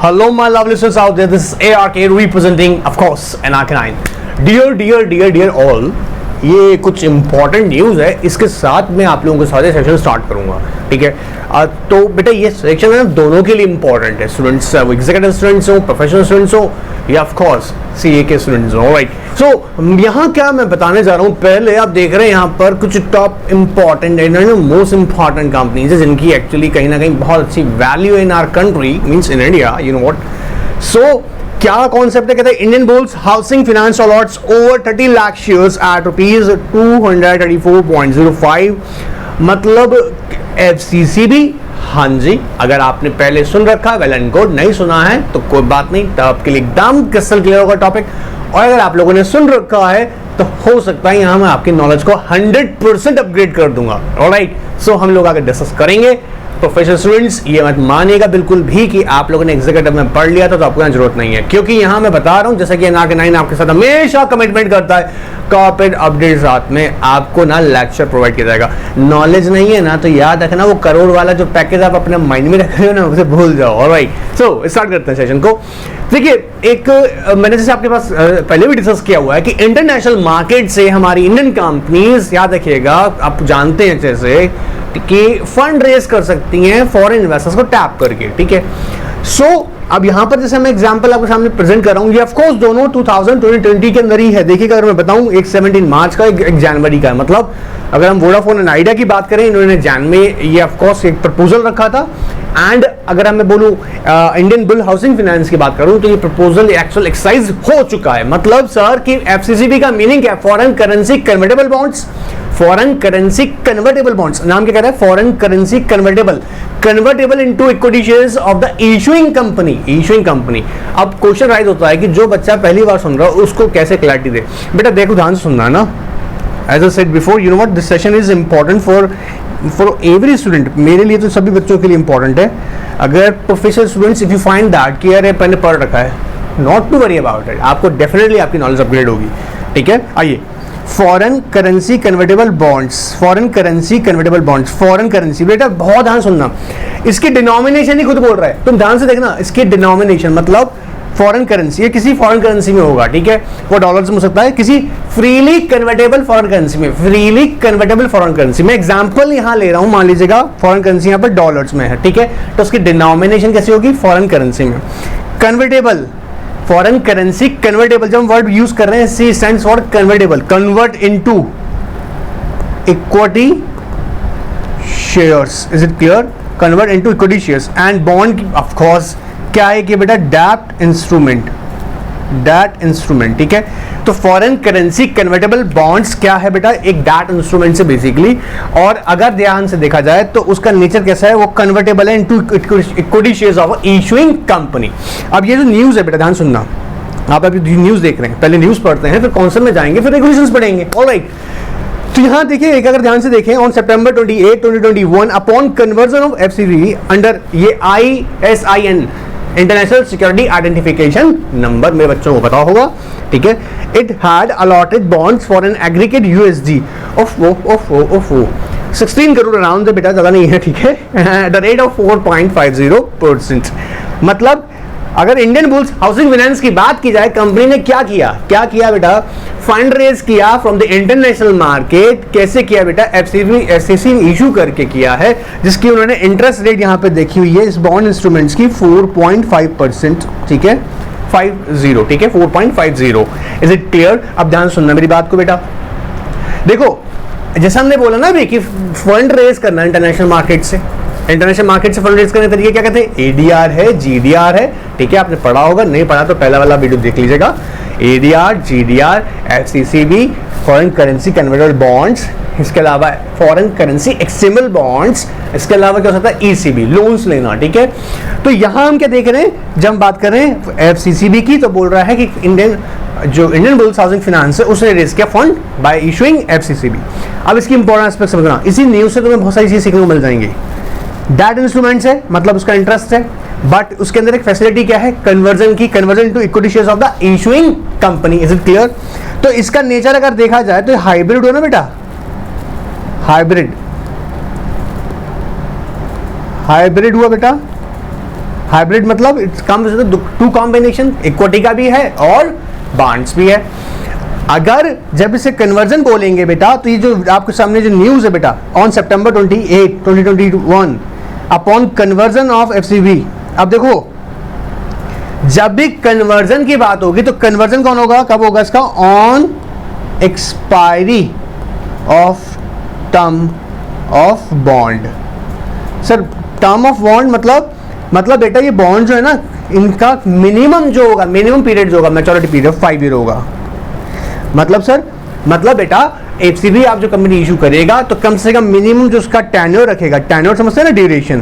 Hello, my lovely listeners out there. This is ARK representing, of course, NRK9. Dear all, ये कुछ important news है, इसके साथ मैं आप लोगों के साथ सेशन स्टार्ट करूंगा, ठीक है। तो बेटा ये सेक्शन है दोनों के लिए इंपॉर्टेंट है, स्टूडेंट्स एग्जीक्यूटिव स्टूडेंट्स हो, प्रोफेशनल स्टूडेंट्स हो या ऑफ कोर्स सीए के स्टूडेंट्स हो, राइट। सो यहाँ क्या मैं बताने जा रहा हूँ, पहले आप देख रहे हैं यहाँ पर कुछ top important most important companies है जिनकी एक्चुअली कहीं ना कहीं बहुत अच्छी value in our country, means in India, you know what. So क्या कॉन्सेप्ट है, कहते हैं Indian Bulls Housing Finance allots over 30 lakh shares at ₹234.05, मतलब FCCB। हाँ जी, अगर आपने पहले सुन रखा वेल एंड गुड, नहीं सुना है तो कोई बात नहीं, तो आपके लिए एकदम क्रिस्टल क्लियर होगा टॉपिक। और अगर आप लोगों ने सुन रखा है तो हो सकता है यहाँ मैं आपकी नॉलेज को 100% अपग्रेड कर दूंगा, ऑलराइट। सो हम लोग आगे डिस्कस करेंगे। प्रोफेशनल स्टूडेंट्स ये मत मानिएगा बिल्कुल भी कि आप लोगों ने एग्जीक्यूटिव में पढ़ लिया था तो आपको जरूरत नहीं है, क्योंकि यहाँ मैं बता रहा हूँ जैसे कि NRK9 आपके साथ हमेशा कमिटमेंट करता है, कॉर्पोरेट अपडेट साथ में आपको ना लेक्चर प्रोवाइड किया जाएगा। नॉलेज नहीं है ना तो याद रखना, वो करोड़ वाला जो पैकेज आप अपने माइंड में रख रहे हो ना उसे भूल जाओ, ऑलराइट। सो स्टार्ट करते हैं सेशन को। देखिए एक मैंने जैसे आपके पास पहले भी डिस्कस किया हुआ है कि इंटरनेशनल मार्केट से हमारी इंडियन कंपनीज, याद रखिएगा आप जानते हैं जैसे कि फंड रेज कर सकती हैं फॉरेन इन्वेस्टर्स को टैप करके, ठीक है। सो अब यहां पर जैसे मैं एग्जांपल आपके सामने प्रेजेंट कर रहा हूं, ये ऑफ कोर्स दोनों 2020 के अंदर ही है। देखिएगा अगर मैं बताऊं, एक 17 मार्च का, एक जनवरी का है, मतलब अगर हम वोडाफोन एंड आइडिया की बात करें, इन्होंने जैन में ये ऑफ कोर्स एक प्रपोजल रखा था। एंड अगर मैं बोलूं इंडियन बुल हाउसिंग फाइनेंस की बात करूं तो ये प्रपोजल एक्चुअल एक्सरसाइज हो चुका है। मतलब सर कि FCCB का मीनिंग क्या है? Foreign currency convertible bonds. Foreign currency convertible bonds, नाम क्या कह रहा है? Foreign currency convertible into equity shares of the issuing company. अब क्वेश्चन राइज होता है कि जो बच्चा पहली बार सुन रहा है उसको कैसे क्लैरिटी दे। बेटा देखो, ध्यान से सुनना है ना। As I said before, you know what, this session is important for every student. मेरे लिए तो सभी बच्चों के लिए इंपॉर्टेंट है। अगर professional students if you find that कि अरे मैंने पढ़ रखा है, not to worry about it, आपको डेफिनेटली आपकी नॉलेज अपग्रेड होगी, ठीक है। आइए, foreign currency convertible bonds, foreign currency, बेटा बहुत ध्यान सुनना, इसकी डिनोमिनेशन ही खुद बोल रहा है, तुम ध्यान से देखना। इसकी डिनोमिनेशन मतलब फॉरेन करेंसी, ये किसी फॉरेन करेंसी में होगा, ठीक है। वो डॉलर्स में हो सकता है, किसी फ्रीली कन्वर्टेबल फॉरेन करेंसी में। एग्जांपल यहां ले रहा हूं, मान लीजिएगा फॉरेन करेंसी यहां पर डॉलर्स में है, ठीक है, तो उसकी डिनोमिनेशन कैसी होगी? फॉरेन करेंसी में। कन्वर्टेबल, फॉरेन करेंसी कन्वर्टेबल, जब हम वर्ड यूज कर रहे हैं, C stands for convertible, convert into equity shares, is it clear? Convert into equity shares. And bond of course क्या है कि बेटा डेट इंस्ट्रूमेंट, ठीक है। तो फॉरेन करेंसी कन्वर्टेबल बॉन्ड्स क्या है बेटा? एक डेट इंस्ट्रूमेंट से बेसिकली। और अगर ध्यान से देखा जाए तो उसका नेचर कैसा है? वो कन्वर्टेबल है into equity shares of issuing company. अब ये जो न्यूज़ है बेटा, ध्यान सुनना, आप अभी न्यूज़ देख रहे हैं, पहले न्यूज़ पढ़ते हैं, फिर कॉन्सेप्ट में जाएंगे, फिर रेगुलेशंस पढ़ेंगे, ऑलराइट। तो यहाँ देखिए, एक अगर ध्यान से देखें, on September 28, 2021 upon conversion of FCCB under ये ISIN, international security identification number, मेरे बच्चों को पता होगा, ठीक है। It had allotted bonds for an aggregate USD of 16 crore around, बेटा ज़्यादा नहीं है, ठीक है, एट द रेट ऑफ 4.50%। मतलब अगर इंडियन बुल्स हाउसिंग फाइनेंस की बात की जाए, कंपनी ने क्या किया बेटा? फंड रेज किया फ्रॉम द इंटरनेशनल मार्केट। कैसे किया बेटा? FCCB इशू करके किया है, जिसकी उन्होंने इंटरेस्ट रेट यहाँ पे देखी हुई है इस बॉन्ड इंस्ट्रूमेंट्स की 4.5%, ठीक है, 50, ठीक है, 4.50। Is it clear? अब ध्यान सुनना मेरी बात को बेटा। देखो जैसा हमने बोला ना अभी कि फंड रेज करना इंटरनेशनल मार्केट से फंड रेज करने के तरीके क्या कहते हैं? ADR है, GDR है, ठीक है, आपने पढ़ा होगा, नहीं पढ़ा तो पहला वाला वीडियो देख लीजिएगा। ADR, GDR, FCCB, foreign currency convertible bonds, इसके अलावा फॉरेन करेंसी एक्सचेंजेबल बॉन्ड्स, इसके अलावा क्या हो सकता है? ECB, लोन्स लेना, ठीक है। तो यहाँ हम क्या देख रहे हैं, जब हम बात कर रहे हैं FCCB की, तो बोल रहा है कि इंडियन बुल्स हाउसिंग फाइनेंस है उसने रेज किया फंड बाय इशूइंग FCCB। अब इसकी इंपॉर्टेंट एस्पेक्ट समझना, इसी न्यूज़ से तुम्हें बहुत सारी चीज़ सीखने को मिल जाएंगी। डेट इंस्ट्रूमेंट्स है, मतलब उसका इंटरेस्ट है, बट उसके अंदर एक फैसिलिटी क्या है? Conversion to equity shares of the issuing company. Is it clear? तो इसका नेचर अगर देखा जाए तो हाइब्रिड हुआ ना बेटा, हाइब्रिड हुआ बेटा, हाइब्रिड मतलब it's comes with two combination, equity का भी है और बॉन्ड्स भी है। अगर जब इसे कन्वर्जन बोलेंगे बेटा, तो ये जो आपके सामने जो न्यूज है बेटा, on September 28, 2021 upon conversion of FCB. अब देखो, जब भी कन्वर्जन की बात होगी तो कन्वर्जन कौन होगा, कब होगा इसका, on expiry of term of bond. Sir term of bond मतलब बेटा ये बॉन्ड जो है ना, इनका मिनिमम जो होगा, मिनिमम पीरियड जो होगा, मैच्योरिटी पीरियड 5 ईयर होगा। मतलब बेटा एफसीबी आप जो कंपनी इशू करेगा तो कम से कम मिनिमम जो उसका टेन्योर रखेगा, टेन्योर समझते हैं ना, ड्यूरेशन,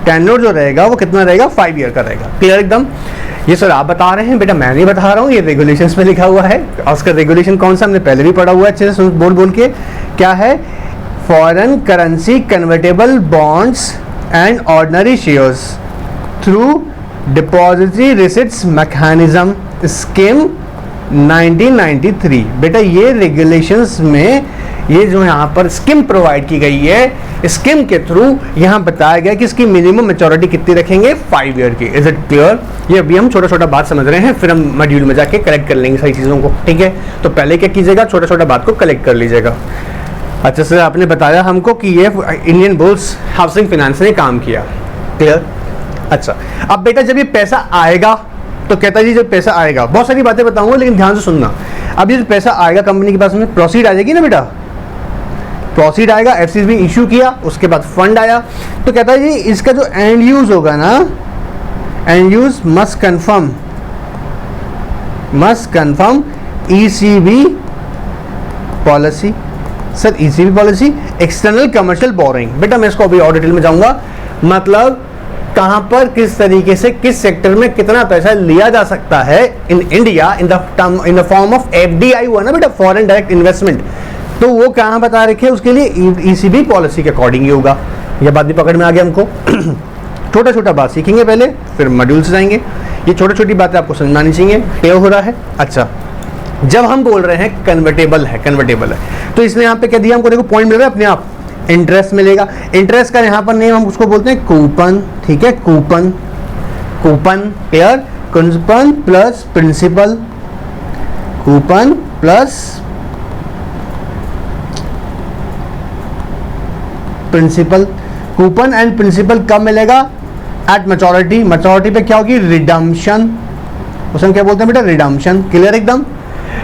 टेन्योर जो रहेगा वो कितना रहेगा, 5 ईयर का रहेगा। क्लियर एकदम। ये सर आप बता रहे हैं बेटा, मैं नहीं बता रहा हूँ, ये रेगुलेशंस में लिखा हुआ है। और उसका रेगुलेशन कौन सा, हमने पहले भी पढ़ा हुआ है अच्छे से बोल के। क्या है, foreign currency convertible bonds and ordinary shares through depository receipts mechanism scheme 1993। बेटा ये रेगुलेशंस में ये जो यहाँ पर स्कीम प्रोवाइड की गई है, स्कीम के थ्रू यहाँ बताया गया कि इसकी मिनिमम मैच्योरिटी कितनी रखेंगे, 5 ईयर की। Is it clear. ये अभी हम छोटा छोटा बात समझ रहे हैं, फिर हम मॉड्यूल में जाके कलेक्ट कर लेंगे सारी चीज़ों को, ठीक है। तो पहले क्या कीजिएगा, छोटा छोटा बात को कलेक्ट कर लीजिएगा। अच्छा सर आपने बताया हमको कि ये इंडियन बुल्स हाउसिंग फाइनेंस ने काम किया। क्लियर। अच्छा अब बेटा जब ये पैसा आएगा तो कहता जी जब पैसा आएगा, बहुत सारी बातें बताऊंगा लेकिन ध्यान से सुनना। अब ये जो पैसा आएगा कंपनी के पास में, प्रोसीड आ जाएगी ना बेटा, प्रोसीड आएगा, एफसीबी इशू किया, उसके बाद फंड आया, तो कहता है जी इसका जो एंड यूज होगा ना, and use must confirm ECB policy. Sir ECB policy, external commercial boring. बेटा मैं इसको अभी और डिटेल में जाऊंगा, मतलब कहां पर किस तरीके से किस सेक्टर में कितना पैसा लिया जा सकता है in India in the form of FDI हुआ ना बेटा, फॉरेन डायरेक्ट इन्वेस्टमेंट, तो वो कहां बता रखे उसके लिए ईसीबी पॉलिसी के अकॉर्डिंग ही होगा। यह बात भी पकड़ में आ गया हमको। छोटा छोटा बात सीखेंगे पहले, फिर मॉड्यूल से जाएंगे। ये छोटी छोटी बातें आपको समझ में आनी चाहिए, क्लियर हो रहा है। अच्छा जब हम बोल रहे हैं कन्वर्टेबल है तो इसने यहाँ पे क्या दिया हमको, देखो पॉइंट मिल रहा है अपने आप, इंटरेस्ट मिलेगा। इंटरेस्ट का यहाँ पर नेम हम उसको बोलते हैं कूपन, ठीक है, coupon clear, coupon plus principal, coupon plus principal. Coupon and principal कब मिलेगा, एट मैच्योरिटी। मैच्योरिटी पे क्या होगी, रिडम्पशन, उसमें क्या बोलते हैं बेटा, रिडम्पशन। क्लियर एकदम।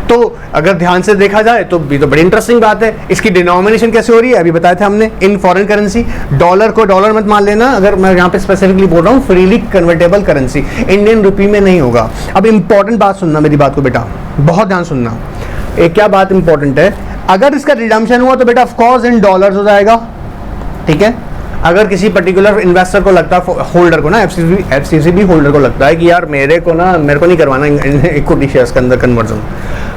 तो अगर ध्यान से देखा जाए तो भी तो बड़ी इंटरेस्टिंग बात है। इसकी डिनोमिनेशन कैसे हो रही है, अभी बताया था हमने, इन फॉरेन करेंसी। डॉलर को डॉलर मत मान लेना, अगर मैं यहाँ पे स्पेसिफिकली बोल रहा हूँ freely convertible currency, Indian rupee में नहीं होगा। अब इंपॉर्टेंट बात सुनना मेरी बात को बेटा, बहुत ध्यान सुनना। एक क्या बात इंपॉर्टेंट है, अगर इसका रिडम्पशन हुआ तो बेटा ऑफकोर्स इन डॉलर हो जाएगा, ठीक है। अगर किसी पर्टिकुलर इन्वेस्टर को लगता है, होल्डर को ना, एफसीसीबी होल्डर को लगता है कि यार मेरे को नहीं करवाना इक्विटी शेयर्स के अंदर कन्वर्जन,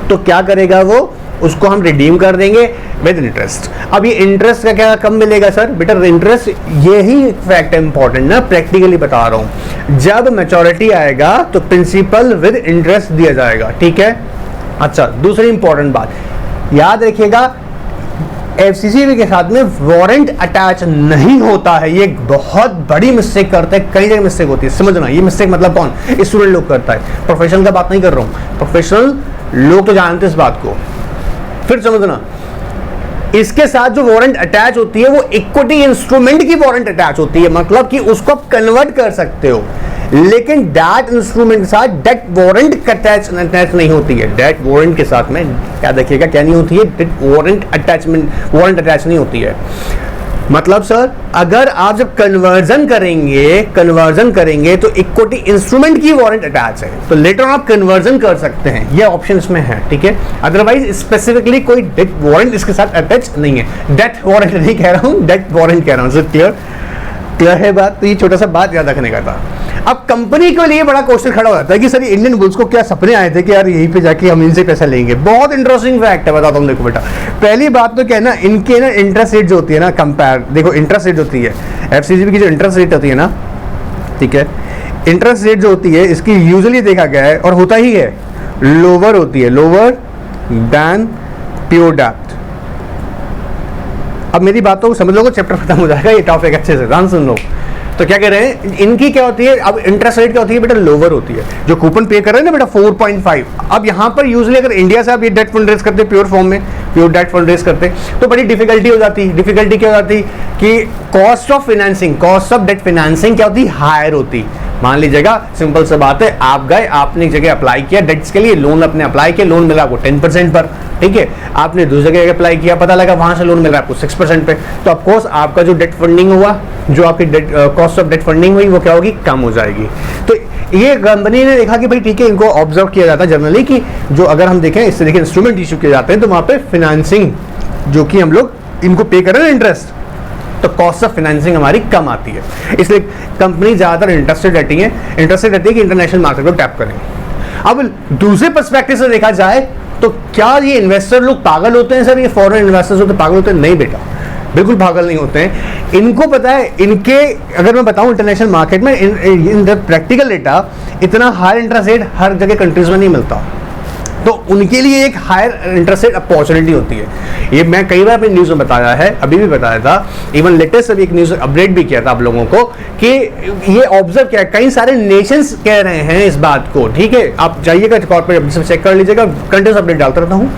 तो क्या करेगा वो, उसको हम रिडीम कर देंगे विद इंटरेस्ट। अब ये इंटरेस्ट का क्या कब मिलेगा सर, बेटा इंटरेस्ट, यही फैक्ट है इंपॉर्टेंट ना, प्रैक्टिकली बता रहा हूँ। जब मैच्योरिटी आएगा तो प्रिंसिपल विद इंटरेस्ट दिया जाएगा, ठीक है। अच्छा दूसरी इंपॉर्टेंट बात याद रखिएगा, एफसीसीबी के साथ में वारंट अटैच नहीं होता है। ये एक बहुत बड़ी मिस्टेक करते हैं, कई जगह मिस्टेक होती है, समझना। ये मिस्टेक मतलब कौन, स्टूडेंट लोग करता है, प्रोफेशनल का बात नहीं कर रहा हूँ, प्रोफेशनल लोग तो जानते हैं इस बात को। फिर समझना, इसके साथ जो वारंट अटैच होती है वो इक्विटी इंस्ट्रूमेंट की वारंट अटैच होती है, मतलब कि उसको आप कन्वर्ट कर सकते हो, लेकिन डेट इंस्ट्रूमेंट के साथ डेट वारंट अटैच नहीं होती है। डेट वारंट के साथ में याद रखिएगा क्या नहीं होती है, डेट वारंट अटैच नहीं होती है। मतलब सर अगर आप जब कन्वर्जन करेंगे तो इक्विटी इंस्ट्रूमेंट की वारंट अटैच है, तो लेटर ऑन आप कन्वर्जन कर सकते हैं, ये ऑप्शन इसमें है, ठीक है। अदरवाइज स्पेसिफिकली कोई डेट वारंट इसके साथ अटैच नहीं है। डेट वारंट नहीं कह रहा हूं, डेट वारंट कह रहा हूं। क्लियर है बात। तो ये छोटा सा बात याद रखने का था। अब कंपनी के लिए बड़ा क्वेश्चन खड़ा हो जाता है कि सर इंडियन बुल्स को क्या सपने आए थे कि यार यहीं पे जाके हम इनसे पैसा लेंगे। बहुत इंटरेस्टिंग फैक्ट है, बताता हूँ। देखो बेटा, पहली बात तो क्या है ना, इनके ना इंटरेस्ट रेट जो होती है ना, कंपेयर देखो इंटरेस्ट रेट होती है एफसीसीबी की, जो इंटरेस्ट रेट होती है ना, ठीक है, इंटरेस्ट रेट जो होती है इसकी यूजुअली देखा गया है और होता ही है, लोअर होती है, लोअर देन प्योर डेप्थ। अब मेरी बातों को समझ लो, चैप्टर खत्म हो जाएगा, ये टॉपिक अच्छे से ध्यान सुन लो। तो क्या कह रहे हैं, इनकी क्या होती है, अब इंटरेस्ट रेट क्या होती है बेटा, लोअर होती है। जो कूपन पे कर रहे हैं ना बेटा 4.5, अब यहाँ पर यूजली अगर इंडिया से आप ये डेट फंड रेज करते प्योर फॉर्म में, प्योर डेट फंड रेज करते तो बड़ी डिफिकल्टी हो जाती। डिफिकल्टी क्या हो जाती कि cost of financing, cost of debt financing क्या होती, हायर होती। मान लीजिएगा सिंपल सा बात है, आप गए, आपने एक जगह अप्लाई किया डेट्स के लिए, लोन अपने अप्लाई किया, लोन मिला आपको 10% पर, ठीक है। आपने दूसरी जगह अप्लाई किया, पता लगा वहां से लोन मिल रहा है आपको 6% पे, तो ऑफकोर्स आपका जो डेट फंडिंग हुआ, जो आपकी कॉस्ट ऑफ डेट फंडिंग हुई, वो क्या होगी, कम हो जाएगी। तो ये कंपनी ने देखा कि भाई ठीक है, इनको ऑब्जर्व किया जाता है जनरली कि जो अगर हम देखें इस तरह के इंस्ट्रूमेंट इशू किए जाते हैं तो वहां पे फाइनेंसिंग जो कि हम लोग इनको पे कर रहे हैं इंटरेस्ट, तो कॉस्ट ऑफ फाइनेंसिंग हमारी कम आती है। इसलिए कंपनी ज्यादातर इंटरेस्टेड रहती है कि इंटरनेशनल मार्केट को टैप करें। अब दूसरे पर्सपेक्टिव से देखा जाए तो क्या ये इन्वेस्टर लोग पागल होते हैं सर, ये फॉरेन इन्वेस्टर्स होते पागल होते हैं? नहीं बेटा, बिल्कुल पागल नहीं होते हैं। इनको पता है, इनके अगर मैं बताऊं इंटरनेशनल मार्केट में इन द प्रैक्टिकल डेटा, इतना हाई इंटरेस्ट रेट हर जगह कंट्रीज में नहीं मिलता, तो उनके लिए एक हायर इंटरेस्ट रेट अपॉर्चुनिटी होती है। ये मैं कई बार अपनी न्यूज़ में बताया है, अभी भी बताया था, इवन लेटेस्ट अभी एक न्यूज़ अपडेट भी किया था आप लोगों को कि ये ऑब्जर्व किया, कई सारे नेशंस कह रहे हैं इस बात को, ठीक है। आप जाइएगा कॉर्पोरेट चेक कर लीजिएगा, कंट्रीज अपडेट डालता रहता हूँ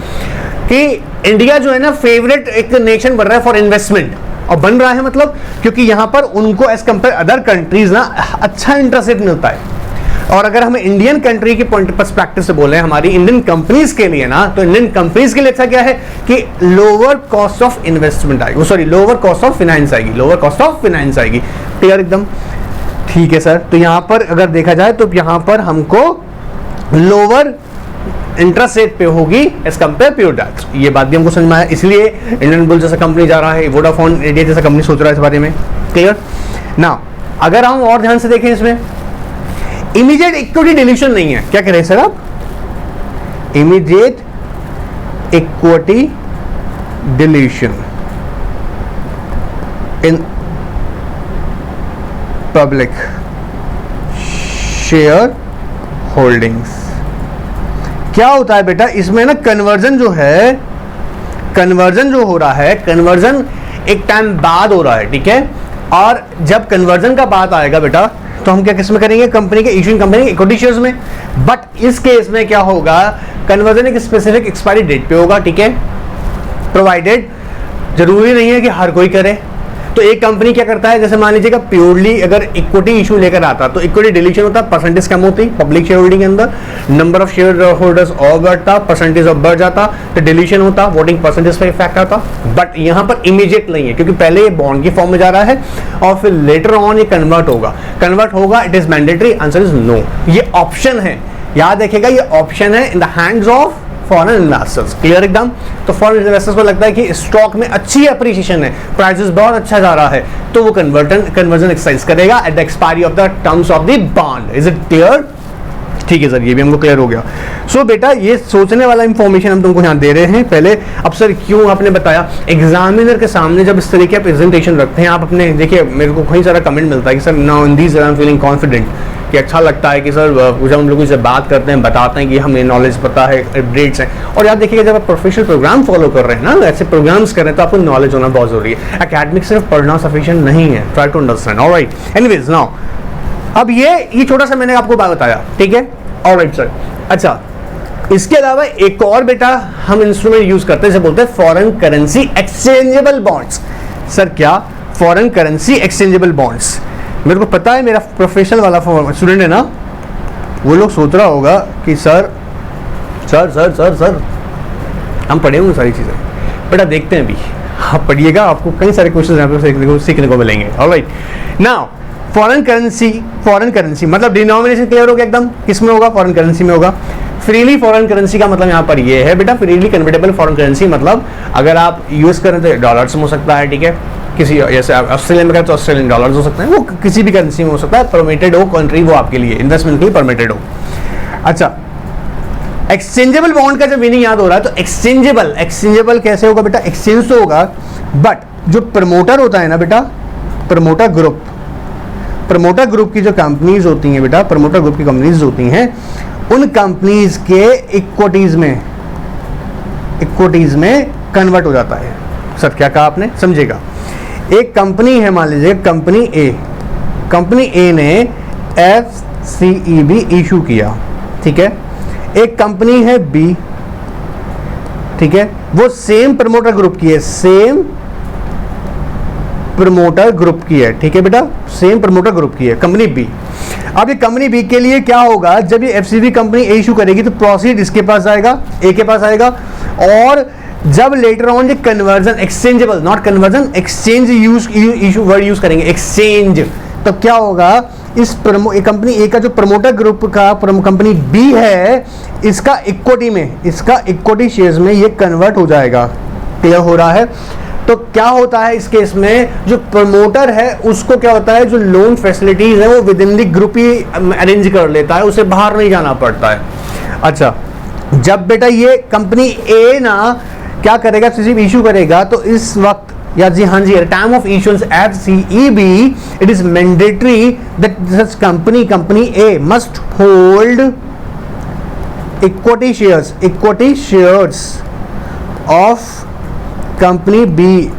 कि इंडिया जो है ना फेवरेट एक नेशन बन रहा है फॉर इन्वेस्टमेंट, और बन रहा है मतलब क्योंकि यहाँ पर उनको एज कंपेयर अदर कंट्रीज ना अच्छा इंटरेस्ट रेट मिलता है। और अगर हम इंडियन कंट्री के पॉइंट पर्सपेक्टिव से बोले, हमारी इंडियन कंपनीज के लिए ना, तो इंडियन कंपनीज के लिए अच्छा क्या है कि लोअर कॉस्ट ऑफ इन्वेस्टमेंट आएगी, sorry lower cost of finance आएगी, लोअर कॉस्ट ऑफ फाइनेंस आएगी। क्लियर एकदम, ठीक है सर। तो यहाँ पर अगर देखा जाए तो यहाँ पर हमको लोअर इंटरेस्ट रेट पे होगी एज कंपेयर प्योर डेट। ये बात भी हमको समझ में आया, इसलिए इंडियन बुल जैसा कंपनी जा रहा है, वोडाफोन इंडिया जैसा कंपनी सोच रहा है इस बारे में। क्लियर ना। अगर हम और ध्यान से देखें, इसमें इमीडिएट इक्विटी डिल्यूशन नहीं है। क्या कह रहे हैं सर आप? Immediate equity dilution in public share holdings. क्या होता है बेटा इसमें ना, कन्वर्जन जो है, कन्वर्जन जो हो रहा है, कन्वर्जन एक टाइम बाद हो रहा है, ठीक है। और जब कन्वर्जन का बात आएगा बेटा तो हम क्या किसमें करेंगे, कंपनी के इश्यूइंग कंपनी के इक्विटी शेयर्स में। बट इस केस में क्या होगा, कन्वर्जन एक स्पेसिफिक एक्सपायरी डेट पे होगा, ठीक है। प्रोवाइडेड, जरूरी नहीं है कि हर कोई करे। तो एक कंपनी क्या करता है, जैसे मान लीजिएगा प्योरली अगर इक्विटी इशू लेकर आता तो इक्विटी डिलीशन होता, परसेंटेज कम होती पब्लिक शेयर होल्डिंग के अंदर, नंबर ऑफ शेयर होल्डर्स और बढ़ता, परसेंटेज ऑफ बढ़ जाता, तो डिलीशन होता, वोटिंग परसेंटेज पर इफेक्ट आता। बट यहाँ पर इमीडिएट नहीं है क्योंकि पहले ये बॉन्ड की फॉर्म में जा रहा है और फिर लेटर ऑन ये कन्वर्ट होगा। कन्वर्ट होगा, it is mandatory, answer is no. ये ऑप्शन है, याद रखिएगा, ये ऑप्शन है in the hands of foreign investors. Clear एकदम। तो फॉरेन इन्वेस्टर्स को लगता है कि स्टॉक में अच्छी अप्रिसिएशन है, प्राइसेस बहुत अच्छा जा रहा है, तो वो कन्वर्जन एक्सरसाइज करेगा at the expiry of the terms of the bond. Is it clear? ठीक है सर, ये भी हमको क्लियर हो गया। सो बेटा ये सोचने वाला इंफॉर्मेशन हम तुमको यहाँ दे रहे हैं पहले। अब सर क्यों आपने बताया, एग्जामिनर के सामने जब इस तरीके का प्रेजेंटेशन रखते हैं आप अपने, देखिए मेरे को कई सारा कमेंट मिलता है कि sir now in this I am feeling confident, कि अच्छा लगता है कि सर जब हम लोगों से बात करते हैं, बताते हैं कि हमें नॉलेज पता है, अपडेट्स हैं। और याद देखिएगा जब आप प्रोफेशनल प्रोग्राम फॉलो कर रहे हैं ना, ऐसे प्रोग्राम्स कर रहे हैं, तो आपको नॉलेज होना बहुत जरूरी है। एकेडमिक सिर्फ पढ़ना सफिशिएंट नहीं है, try to understand. Alright, anyways now अब ये छोटा सा मैंने आपको बात बताया, ठीक है। ऑलराइट सर, अच्छा इसके अलावा एक और बेटा हम इंस्ट्रूमेंट यूज करते हैं, जैसे बोलते हैं foreign currency exchangeable bonds. Sir क्या? Foreign currency exchangeable bonds. मेरे को पता है मेरा प्रोफेशनल वाला स्टूडेंट है ना, वो लोग सोच रहा होगा कि sir sir sir sir sir हम पढ़े हुए सारी चीज़ें, बेटा देखते हैं अभी, आप पढ़िएगा, आपको कई सारे क्वेश्चन यहाँ पे सीखने को मिलेंगे। ऑलराइट, नाउ फॉरेन करेंसी मतलब डिनोमिनेशन क्लियर हो गया एकदम, किसमें होगा? फॉरेन करेंसी में होगा। फ्रीली फॉरेन करेंसी का मतलब यहाँ पर ये है बेटा, फ्रीली कन्वर्टेबल फॉरेन करेंसी मतलब अगर आप यूज करें तो डॉलर्स में हो सकता है, ठीक है। किसी जैसे ऑस्ट्रेलिया में करें तो ऑस्ट्रेलियन डॉलर्स हो सकते हैं, वो किसी भी करेंसी में हो सकता है, परमिटेड हो कंट्री, वो आपके लिए इन्वेस्टमेंट के लिए परमिटेड हो। अच्छा, एक्सचेंजेबल बॉन्ड का जब मीनिंग याद हो रहा है तो एक्सचेंजेबल कैसे होगा बेटा? एक्सचेंज तो होगा, बट जो प्रमोटर होता है ना बेटा, प्रमोटर ग्रुप की जो कंपनीज होती हैं बेटा, प्रमोटर ग्रुप की कंपनीज होती हैं, उन कंपनीज के इक्विटीज में कन्वर्ट हो जाता है। सर क्या कहा आपने? समझेगा, एक कंपनी है, मान लीजिए कंपनी ए, कंपनी ए ने FCEB इशू किया, ठीक है। एक कंपनी है बी, ठीक है, वो सेम प्रमोटर ग्रुप की है, सेम प्रमोटर ग्रुप की है, ठीक है बेटा, सेम प्रमोटर ग्रुप की है कंपनी बी। अब ये कंपनी बी के लिए क्या होगा, जब ये FCB कंपनी ए इशू करेगी तो प्रोसीड इसके पास आएगा, ए के पास आएगा। और जब लेटर ऑन ये conversion, exchangeable not conversion, exchange issue word use करेंगे, एक्सचेंज, तो क्या होगा, इस कंपनी ए का जो प्रमोटर ग्रुप का कंपनी बी है, इसका इक्विटी में, इसका इक्विटी शेयर्स में ये कन्वर्ट हो जाएगा। क्लियर हो रहा है? तो क्या होता है इस केस में, जो प्रमोटर है उसको क्या होता है, जो लोन फैसिलिटीज है वो with in the group he arrange कर लेता है, उसे बाहर नहीं जाना पड़ता है। अच्छा, जब बेटा ये कंपनी ए ना क्या करेगा, FCEB इशू करेगा, तो इस वक्त या जी हाँ जी, time of issuance FCEB, it is mandatory that such company A must hold equity shares of company B,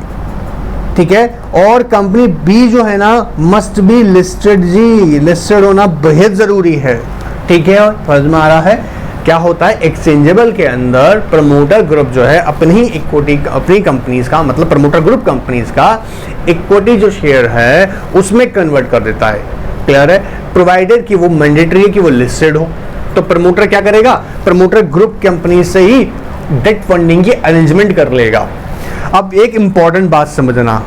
ठीक है। और कंपनी बी जो है ना मस्ट बी लिस्टेड, जी लिस्टेड होना बेहद जरूरी है, ठीक है। समझ में आ रहा है? क्या होता है, एक्सचेंजेबल के अंदर प्रमोटर ग्रुप जो है अपनी इक्विटी, अपनी कंपनीज का मतलब प्रमोटर ग्रुप कंपनीज का इक्विटी जो शेयर है उसमें कन्वर्ट कर देता है। क्लियर है? प्रोवाइडेड कि वो मैंडेटरी है कि वो लिस्टेड हो। तो प्रमोटर क्या करेगा, प्रमोटर ग्रुप कंपनी से ही डेट फंडिंग की अरेंजमेंट कर लेगा। अब एक इंपॉर्टेंट बात समझना,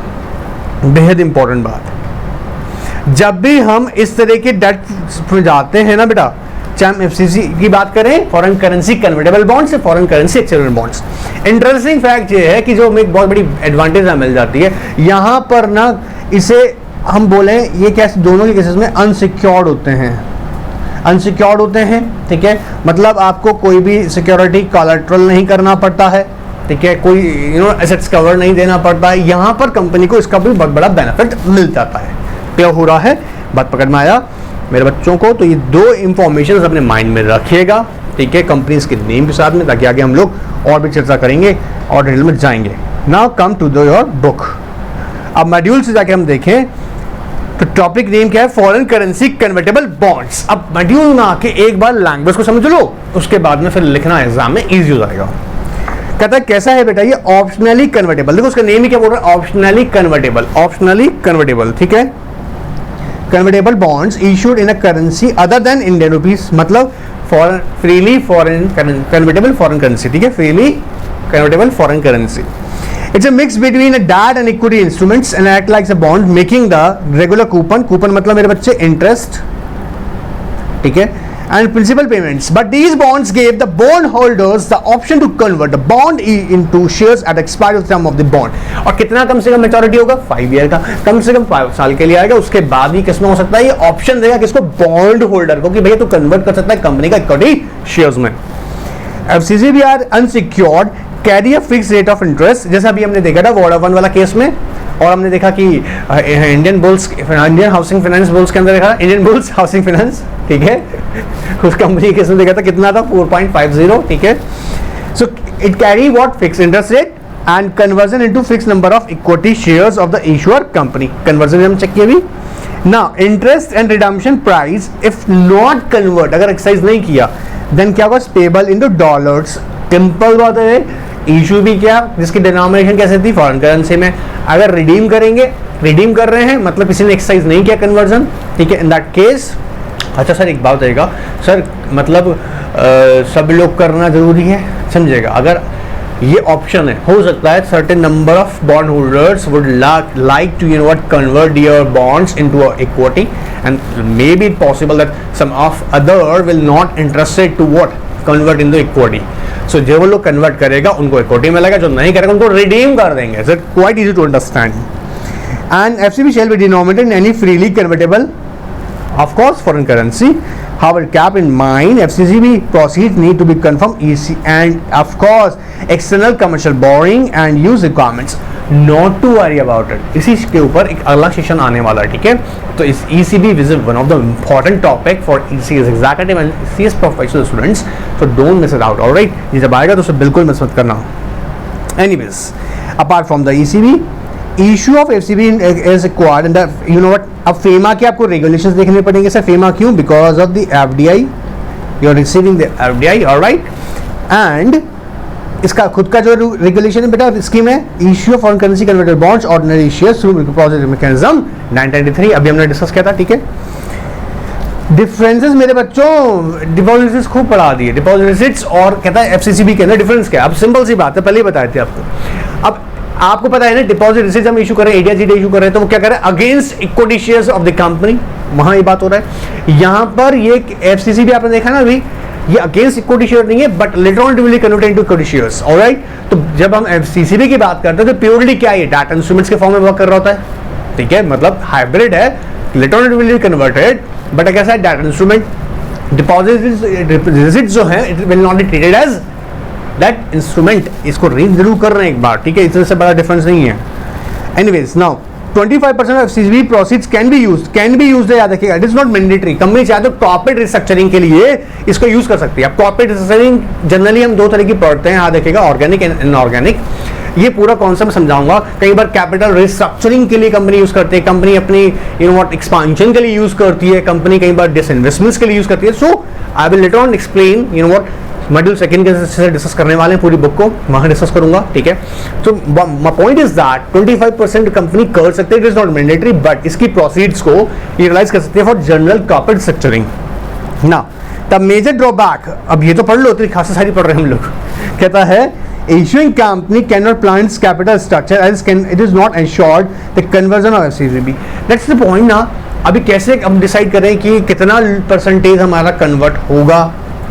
बेहद इंपॉर्टेंट बात, जब भी हम इस तरह के डेट में जाते हैं ना बेटा, चाहे हम FCC की बात करें, foreign currency convertible bonds, foreign currency exchangeable bonds, interesting fact ये है कि जो हमें एक बहुत बड़ी एडवांटेज मिल जाती है यहाँ पर ना, इसे हम बोलें ये कैसे, दोनों के केसेस में अनसिक्योर्ड होते हैं, अनसिक्योर्ड होते हैं, ठीक है। मतलब आपको कोई भी सिक्योरिटी कोलैटरल नहीं करना पड़ता है, ठीक है, कोई एसेट्स कवर नहीं देना पड़ता है। यहाँ पर कंपनी को इसका भी बहुत बड़ा बेनिफिट मिल जाता है। क्लियर हो रहा है? बात पकड़ में आया मेरे बच्चों को? तो ये दो इंफॉर्मेशन अपने माइंड में रखिएगा, ठीक है, कंपनीज के नेम के साथ में, ताकि आगे हम लोग और भी चर्चा करेंगे और डिटेल में जाएंगे। Now come to your book. अब मॉड्यूल से जाके हम देखें तो टॉपिक नेम क्या है, फॉरेन करेंसी कन्वर्टेबल बॉन्ड्स। अब मॉड्यूल में आके एक बार लैंग्वेज को समझ लो, उसके बाद में फिर लिखना एग्जाम में ईजी हो जाएगा। कहता है कैसा है बेटा ये, ऑप्शनली कन्वर्टेबल। देखो उसका नेम ही क्या बोल रहा है, ऑप्शनली कन्वर्टेबल, ऑप्शनली कन्वर्टेबल, ठीक है। Convertible bonds issued in a currency other than Indian rupees, मतलब foreign, freely foreign convertible foreign currency, ठीक है, freely convertible foreign currency. It's a mix between a debt and equity instruments and act like a bond, making the regular coupon, coupon मतलब मेरे बच्चे interest, ठीक है, and principal payments. But these bonds gave the bond holders the option to convert the bond into shares at expiry term of the bond. और कितना कम से कम maturity होगा, 5 year का, कम से कम 5 साल के लिए आएगा। उसके बाद ही किसमें हो सकता है, ये ऑप्शन देगा किसको, बॉन्ड होल्डर को, कि भैया तू कन्वर्ट कर सकता है कंपनी का इक्विटी शेयर्स में। FCCB are unsecured, carry a fix rate of interest, जैसा अभी हमने देखा था वॉर्ड 1 वाला केस में, और हमने देखा कि Indian bulls, Indian housing finance bulls के अंदर देखा, इंडियन बुल्स हाउसिंग फाइनेंस, ठीक है, उस कंपनी केस में देखा था कितना था, 4.50, ठीक है। So it carry what, fix interest rate and conversion into fix number of equity shares of the issuer company. Conversion हम चेक किए भी ना, interest and redemption price if not convert, अगर एक्सरसाइज नहीं किया देन क्या होगा, पेबल इनटू डॉलर्स। सिंपल बात है, इशू भी क्या, जिसकी डिनोमिनेशन कैसे थी, फॉरेन करेंसी में। अगर रिडीम करेंगे, रिडीम कर रहे हैं मतलब किसी ने एक्सरसाइज नहीं किया कन्वर्जन, ठीक है, इन दैट केस। अच्छा सर एक बात रहेगा सर, मतलब सब लोग करना जरूरी है, समझेगा, अगर ये ऑप्शन है, हो सकता है certain number of bond holders would like to what convert your bonds into equity and may be possible that some of other will not interested to what convert in the equity. So जो वो लोग convert करेगा उनको equity मिलेगा, जो नहीं करेगा उनको रिडीम कर देंगे। It's quite easy to understand. And FCB shall be denominated in any freely convertible, of course, foreign currency. However, keep in mind FCCB proceeds need to be confirmed EC and of course external commercial borrowing and use requirements. Not to worry about it. इसी के ऊपर एक अगला session आने वाला है, ठीक है। तो इस ECB is one of the important topic for CS executive and CS professional students. So don't miss it out. All right. ये जब आएगा तो उसे बिल्कुल मिस मत करना। Anyways, apart from the ECB, issue of FCB is required and you know what, अब फेमा के आपको रेगुलेशंस देखने पड़ेंगे सर। फेमा क्यों? Because of the FDI, you are receiving the FDI, alright. And इसका खुद का जो रेगुलेशन है बेटा, स्कीम है issue of foreign currency converted bonds ordinary shares through deposit mechanism 993, अभी हमने डिस्कस किया था, ठीक है। डिफरेंसेस मेरे बच्चों, डिपॉजिट रिसीट्स खूब पढ़ा दिए, डिपॉजिट रिसीट्स और कहता है एफसीसीबी के अंदर डिफरेंस क्या है। अब सिंपल सी बात है, पहले ही बताए थे आपको। अब आपको पता है ना, डिपॉजिट रिसीट्स हम इशू कर रहे हैं, एडीआर जीडी इशू कर रहे हैं, तो वो क्या कर रहे हैं? Against equity shares of the company, वहां ये बात हो रहा है। यहां पर ये एफसीसीबी आपने देखा ना अभी, ये अगेंस्ट इक्विटी शेयर नहीं है, but later on it will convert into equity shares, alright. तो जब हम एफसीसीबी की बात करते हैं तो प्योरली क्या है? डेट इंस्ट्रूमेंट्स के फॉर्म में वर्क कर रहा होता है, ठीक है, मतलब हाइब्रिड है। Later on it will converted, but कैसा है? Debt instrument. डिपॉजिट रिसीट्स जो है, it will not be treated as that instrument. इसको रीड जरूर कर रहे हैं एक बार, ठीक है, इससे बड़ा डिफरेंस नहीं है। Anyways, now 25% of FCCB proceeds can be used है, याद रखिएगा, it is not mandatory. Company चाहे तो कॉर्पोरेट रिस्ट्रक्चरिंग के लिए इसको यूज कर सकती है। अब कॉर्पोरेट रिस्ट्रक्चरिंग जनरली हम दो तरह की पढ़ते हैं, याद रखिएगा, ऑर्गेनिक एंड इनऑर्गेनिक। ये पूरा कॉन्सेप्ट समझाऊंगा। कई बार कैपिटल रिस्ट्रक्चरिंग के लिए कंपनी यूज करती है, कंपनी अपनी यू नो व्हाट एक्सपांशन के लिए यूज करती है, कंपनी कई बार डिसइन्वेस्टमेंट्स के लिए यूज करती है। So I will later on explain, you know what, module second के से डिस्कस करने वाले हैं, पूरी बुक को वहां डिस्कस करूंगा, ठीक है। तो my point is that 25% company कर सकते हैं, it is not mandatory, but इसकी प्रोसीड्स को यूटिलाइज कर सकते हैं फॉर जनरल कॉर्पोरेट स्ट्रक्चरिंग। ना द मेजर ड्रॉबैक, अब ये तो पढ़ लो, इतनी खासी सारी पढ़ रहे हैं हम लोग। कहता है issuing company cannot plan its capital structure as it is not ensured the conversion of FCCB. That's the point ना। अभी कैसे हम डिसाइड करें कि कितना परसेंटेज हमारा कन्वर्ट होगा,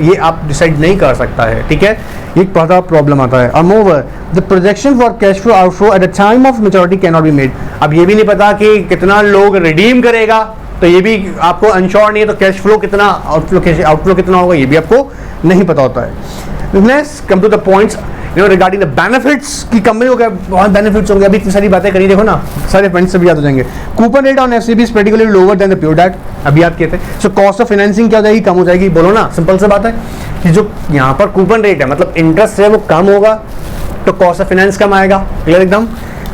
ये आप डिसाइड नहीं कर सकता है, ठीक है, ये बड़ा प्रॉब्लम आता है। और more the projection for cash flow outflow eight the time of maturity can not be made. अब ये भी नहीं पता कि कितना लोग रिडीम करेगा, तो ये भी आपको अनश्योर नहीं है, तो कैश फ्लो कितना, आउटफ्लो कितना होगा, ये भी आपको नहीं पता होता है। Next come to the points regarding the benefits की कंपनी को क्या बहुत बेनिफिट्स होंगे। अभी इतनी सारी बातें करी, देखो ना, सारे पॉइंट्स सब याद हो जाएंगे। Coupon rate on FCB is particularly lower than the pure debt, अभी याद किए थे। सो कॉस्ट ऑफ फाइनेंसिंग क्या हो जाएगी? कम हो जाएगी। बोलो ना, सिंपल सी बात है कि जो यहाँ पर कूपन रेट है, मतलब इंटरेस्ट है वो कम होगा, तो कॉस्ट ऑफ फाइनेंस कम आएगा, क्लियर एकदम।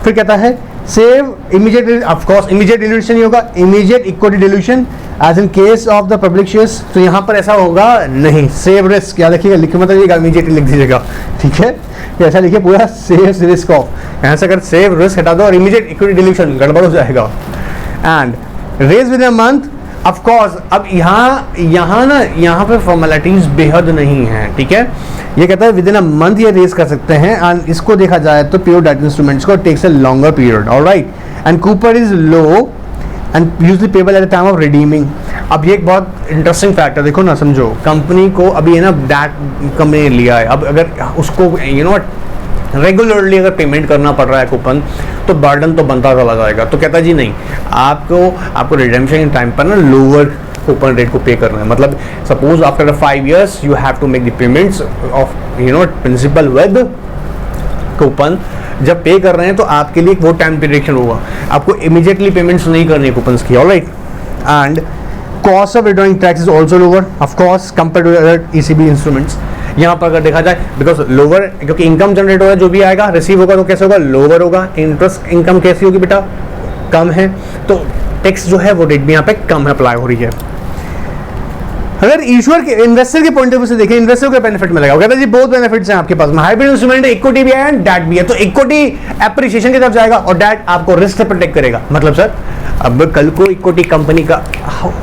फिर कहता है save immediate, of course immediate dilution ही होगा, immediate equity dilution as in case of the public shares. तो यहाँ पर ऐसा होगा नहीं। सेव रिस्क याद रखिएगा, लिखे मत लिखिएगा, इमीडिएटली लिख दीजिएगा, ठीक है, ऐसा लिखिए पूरा, सेव रिस्क ऑफ, यहाँ से अगर सेव रिस्क हटा दो और इमीडिएट इक्विटी डिल्यूशन, गड़बड़ हो जाएगा। And raise with a month, of course. अब यहाँ पे फॉर्मेलिटीज बेहद नहीं है, ठीक है। ये कहता है विद इन अ मंथ ये रेज कर सकते हैं, एंड इसको देखा जाए तो प्योर डेट इंस्ट्रूमेंट्स को takes a longer period, alright. And coupon is low and usually payable at the time of redeeming. अब ये एक बहुत इंटरेस्टिंग फैक्टर, देखो ना, समझो, कंपनी को अभी है ना, डेट कंपनी ने लिया है, अब अगर उसको यू नो रेगुलरली अगर पेमेंट करना पड़ रहा है कूपन, तो बर्डन तो बनता चला जाएगा। तो कहता जी नहीं, आपको रिडेम्पशन टाइम पर ना लोअर कूपन रेट को पे करना है। मतलब suppose after 5 years you have to make the payments of you know principal with coupon. जब पे कर रहे हैं तो आपके लिए वो टाइम पीरियड होगा, आपको इमीडिएटली पेमेंट्स नहीं करनी है कूपन्स की, alright. And cost of withdrawing tax is also lower of course compare to other ECB instruments. यहाँ पर अगर देखा जाए, बिकॉज लोअर, क्योंकि इनकम जनरेट होगा, जो भी आएगा रिसीव होगा तो कैसे होगा? लोअर होगा। इंटरेस्ट इनकम कैसी होगी बेटा? कम है, तो टैक्स जो है वो रेट भी यहाँ पे कम अप्लाई हो रही है। अगर ईश्वर के इन्वेस्टर के पॉइंट ऑफ व्यू से देखें, इन्वेस्टर को बेनिफिट मिलेगा। वो कहता है जी बहुत बेनिफिट्स हैं आपके पास में, हाइब्रिड इंस्ट्रूमेंट है, इक्विटी भी है, डेट भी है। तो इक्विटी एप्रिसिएशन की तरफ जाएगा और डेट आपको रिस्क से प्रोटेक्ट करेगा। मतलब सर, अब कल को इक्विटी कंपनी का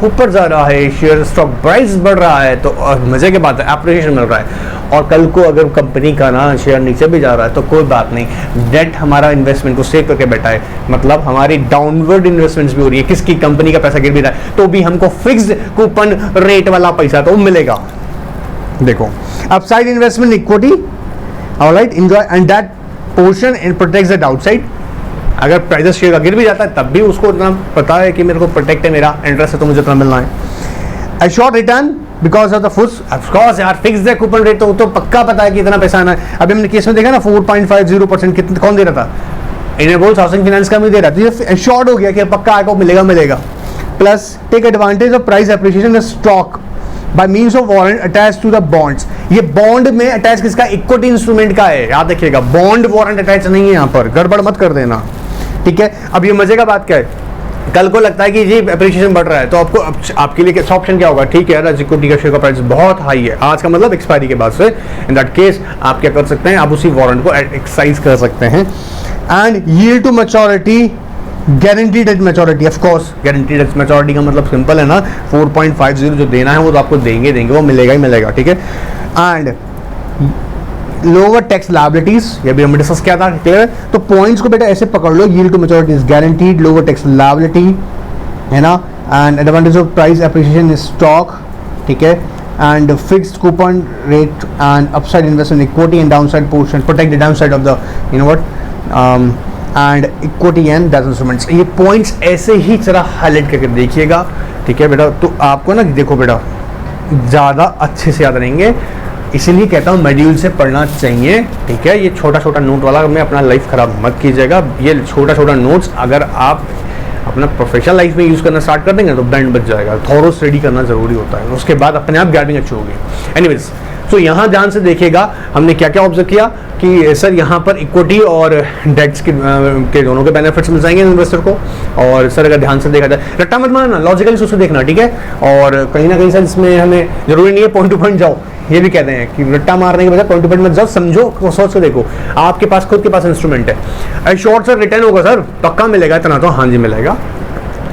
ऊपर जा रहा है, शेयर स्टॉक प्राइस बढ़ रहा है, तो मजे की बात है, एप्रिसिएशन मिल रहा है। और कल को अगर कंपनी का ना शेयर नीचे भी जा रहा है तो कोई बात नहीं, डेट हमारा इन्वेस्टमेंट को सेव करके बैठा है, मतलब हमारी डाउनवर्ड इन्वेस्टमेंट्स भी हो रही है, किसकी कंपनी का पैसा गिर भी रहा है तो भी हमको फिक्स्ड कूपन रेट वाला पैसा तो मिलेगा। देखो, upside investment equity, alright, enjoy and that portion and protects the downside. अगर प्राइस शेयर का गिर भी जाता है तब भी उसको इतना पता है कि मेरे को प्रोटेक्ट है, मेरा इंटरेस्ट है तो मुझे इतना मिलना है। A short return because of the फुस, ऑफ कोर्स यार, फिक्स है कूपन रेट, तो पक्का पता है कि इतना पैसा आना है। अभी हमने केस में देखा ना 4.50% कितना कौन दे रहा था? इंडियन बोर्ड हाउसिंग फाइनेंस का भी दे रहा था। ये शॉर्ट हो गया कि पक्का आएगा, मिलेगा। Plus take advantage of price appreciation stock by means of warrant attach to the bonds. ये बॉन्ड में अटैच किसका? इक्विटी इंस्ट्रूमेंट का है, याद रखिएगा। बॉन्ड वारंट अटैच नहीं है यहाँ पर, गड़बड़ मत कर देना। ठीक है। अब ये मजे का बात क्या है, कल को लगता है कि जी एप्रिसिएशन बढ़ रहा है, तो आपको आपके लिए कैसा ऑप्शन क्या होगा, ठीक है यार इक्विटी का शेयर का प्राइस बहुत हाई है आज का, मतलब एक्सपायरी के बाद से, इन दैट केस आप क्या कर सकते हैं, आप उसी वारंट को एक्सरसाइज कर सकते हैं। And yield to maturity, guaranteed at maturity, of course guaranteed at maturity का मतलब सिंपल है ना, 4.50 जो देना है वो तो आपको देंगे, वो मिलेगा ही मिलेगा, ठीक है। एंड लोअर टैक्स लायबिलिटीज, ये भी हमने डिस्कस किया था, क्लियर है। तो पॉइंट्स को बेटा ऐसे पकड़ लो, yield to maturity is guaranteed, lower tax liability है ना, and advantage of price appreciation in stock, ठीक है, and fixed coupon rate and upside investment equity and downside portion, protect the downside of the you know what and equity and debt instruments. ये points ऐसे ही जरा highlight करके देखिएगा, ठीक है बेटा। तो आपको ना देखो बेटा ज़्यादा अच्छे से याद रहेंगे, इसीलिए कहता हूँ मॉड्यूल से पढ़ना चाहिए, ठीक है। ये छोटा छोटा नोट वाला में अपना लाइफ खराब मत कीजिएगा, ये छोटा छोटा नोट्स अगर आप अपना प्रोफेशनल लाइफ में यूज़ करना स्टार्ट कर देंगे तो बैंड बच जाएगा। थोरो स्टडी करना ज़रूरी होता है, उसके बाद अपने आप ग्रैबिंग अच्छी होगी। एनीवेज, तो यहाँ ध्यान से देखिएगा हमने क्या क्या ऑब्जर्व किया कि सर यहाँ पर इक्विटी और डेट्स के दोनों के बेनिफिट्स मिल जाएंगे इन्वेस्टर को। और सर अगर ध्यान से देखा जाए, रट्टा मत मारना, लॉजिकली सोच के देखना, ठीक है। और कहीं ना कहीं सर इसमें हमें जरूरी नहीं है पॉइंट टू पॉइंट जाओ, ये भी कहते हैं कि रट्टा मारने के बजाय पॉइंट टू पॉइंट मत जाओ, समझो सोच के देखो, आपके पास खुद के पास इंस्ट्रूमेंट है। शॉर्ट सर रिटर्न होगा सर, पक्का मिलेगा इतना तो, हाँ जी मिलेगा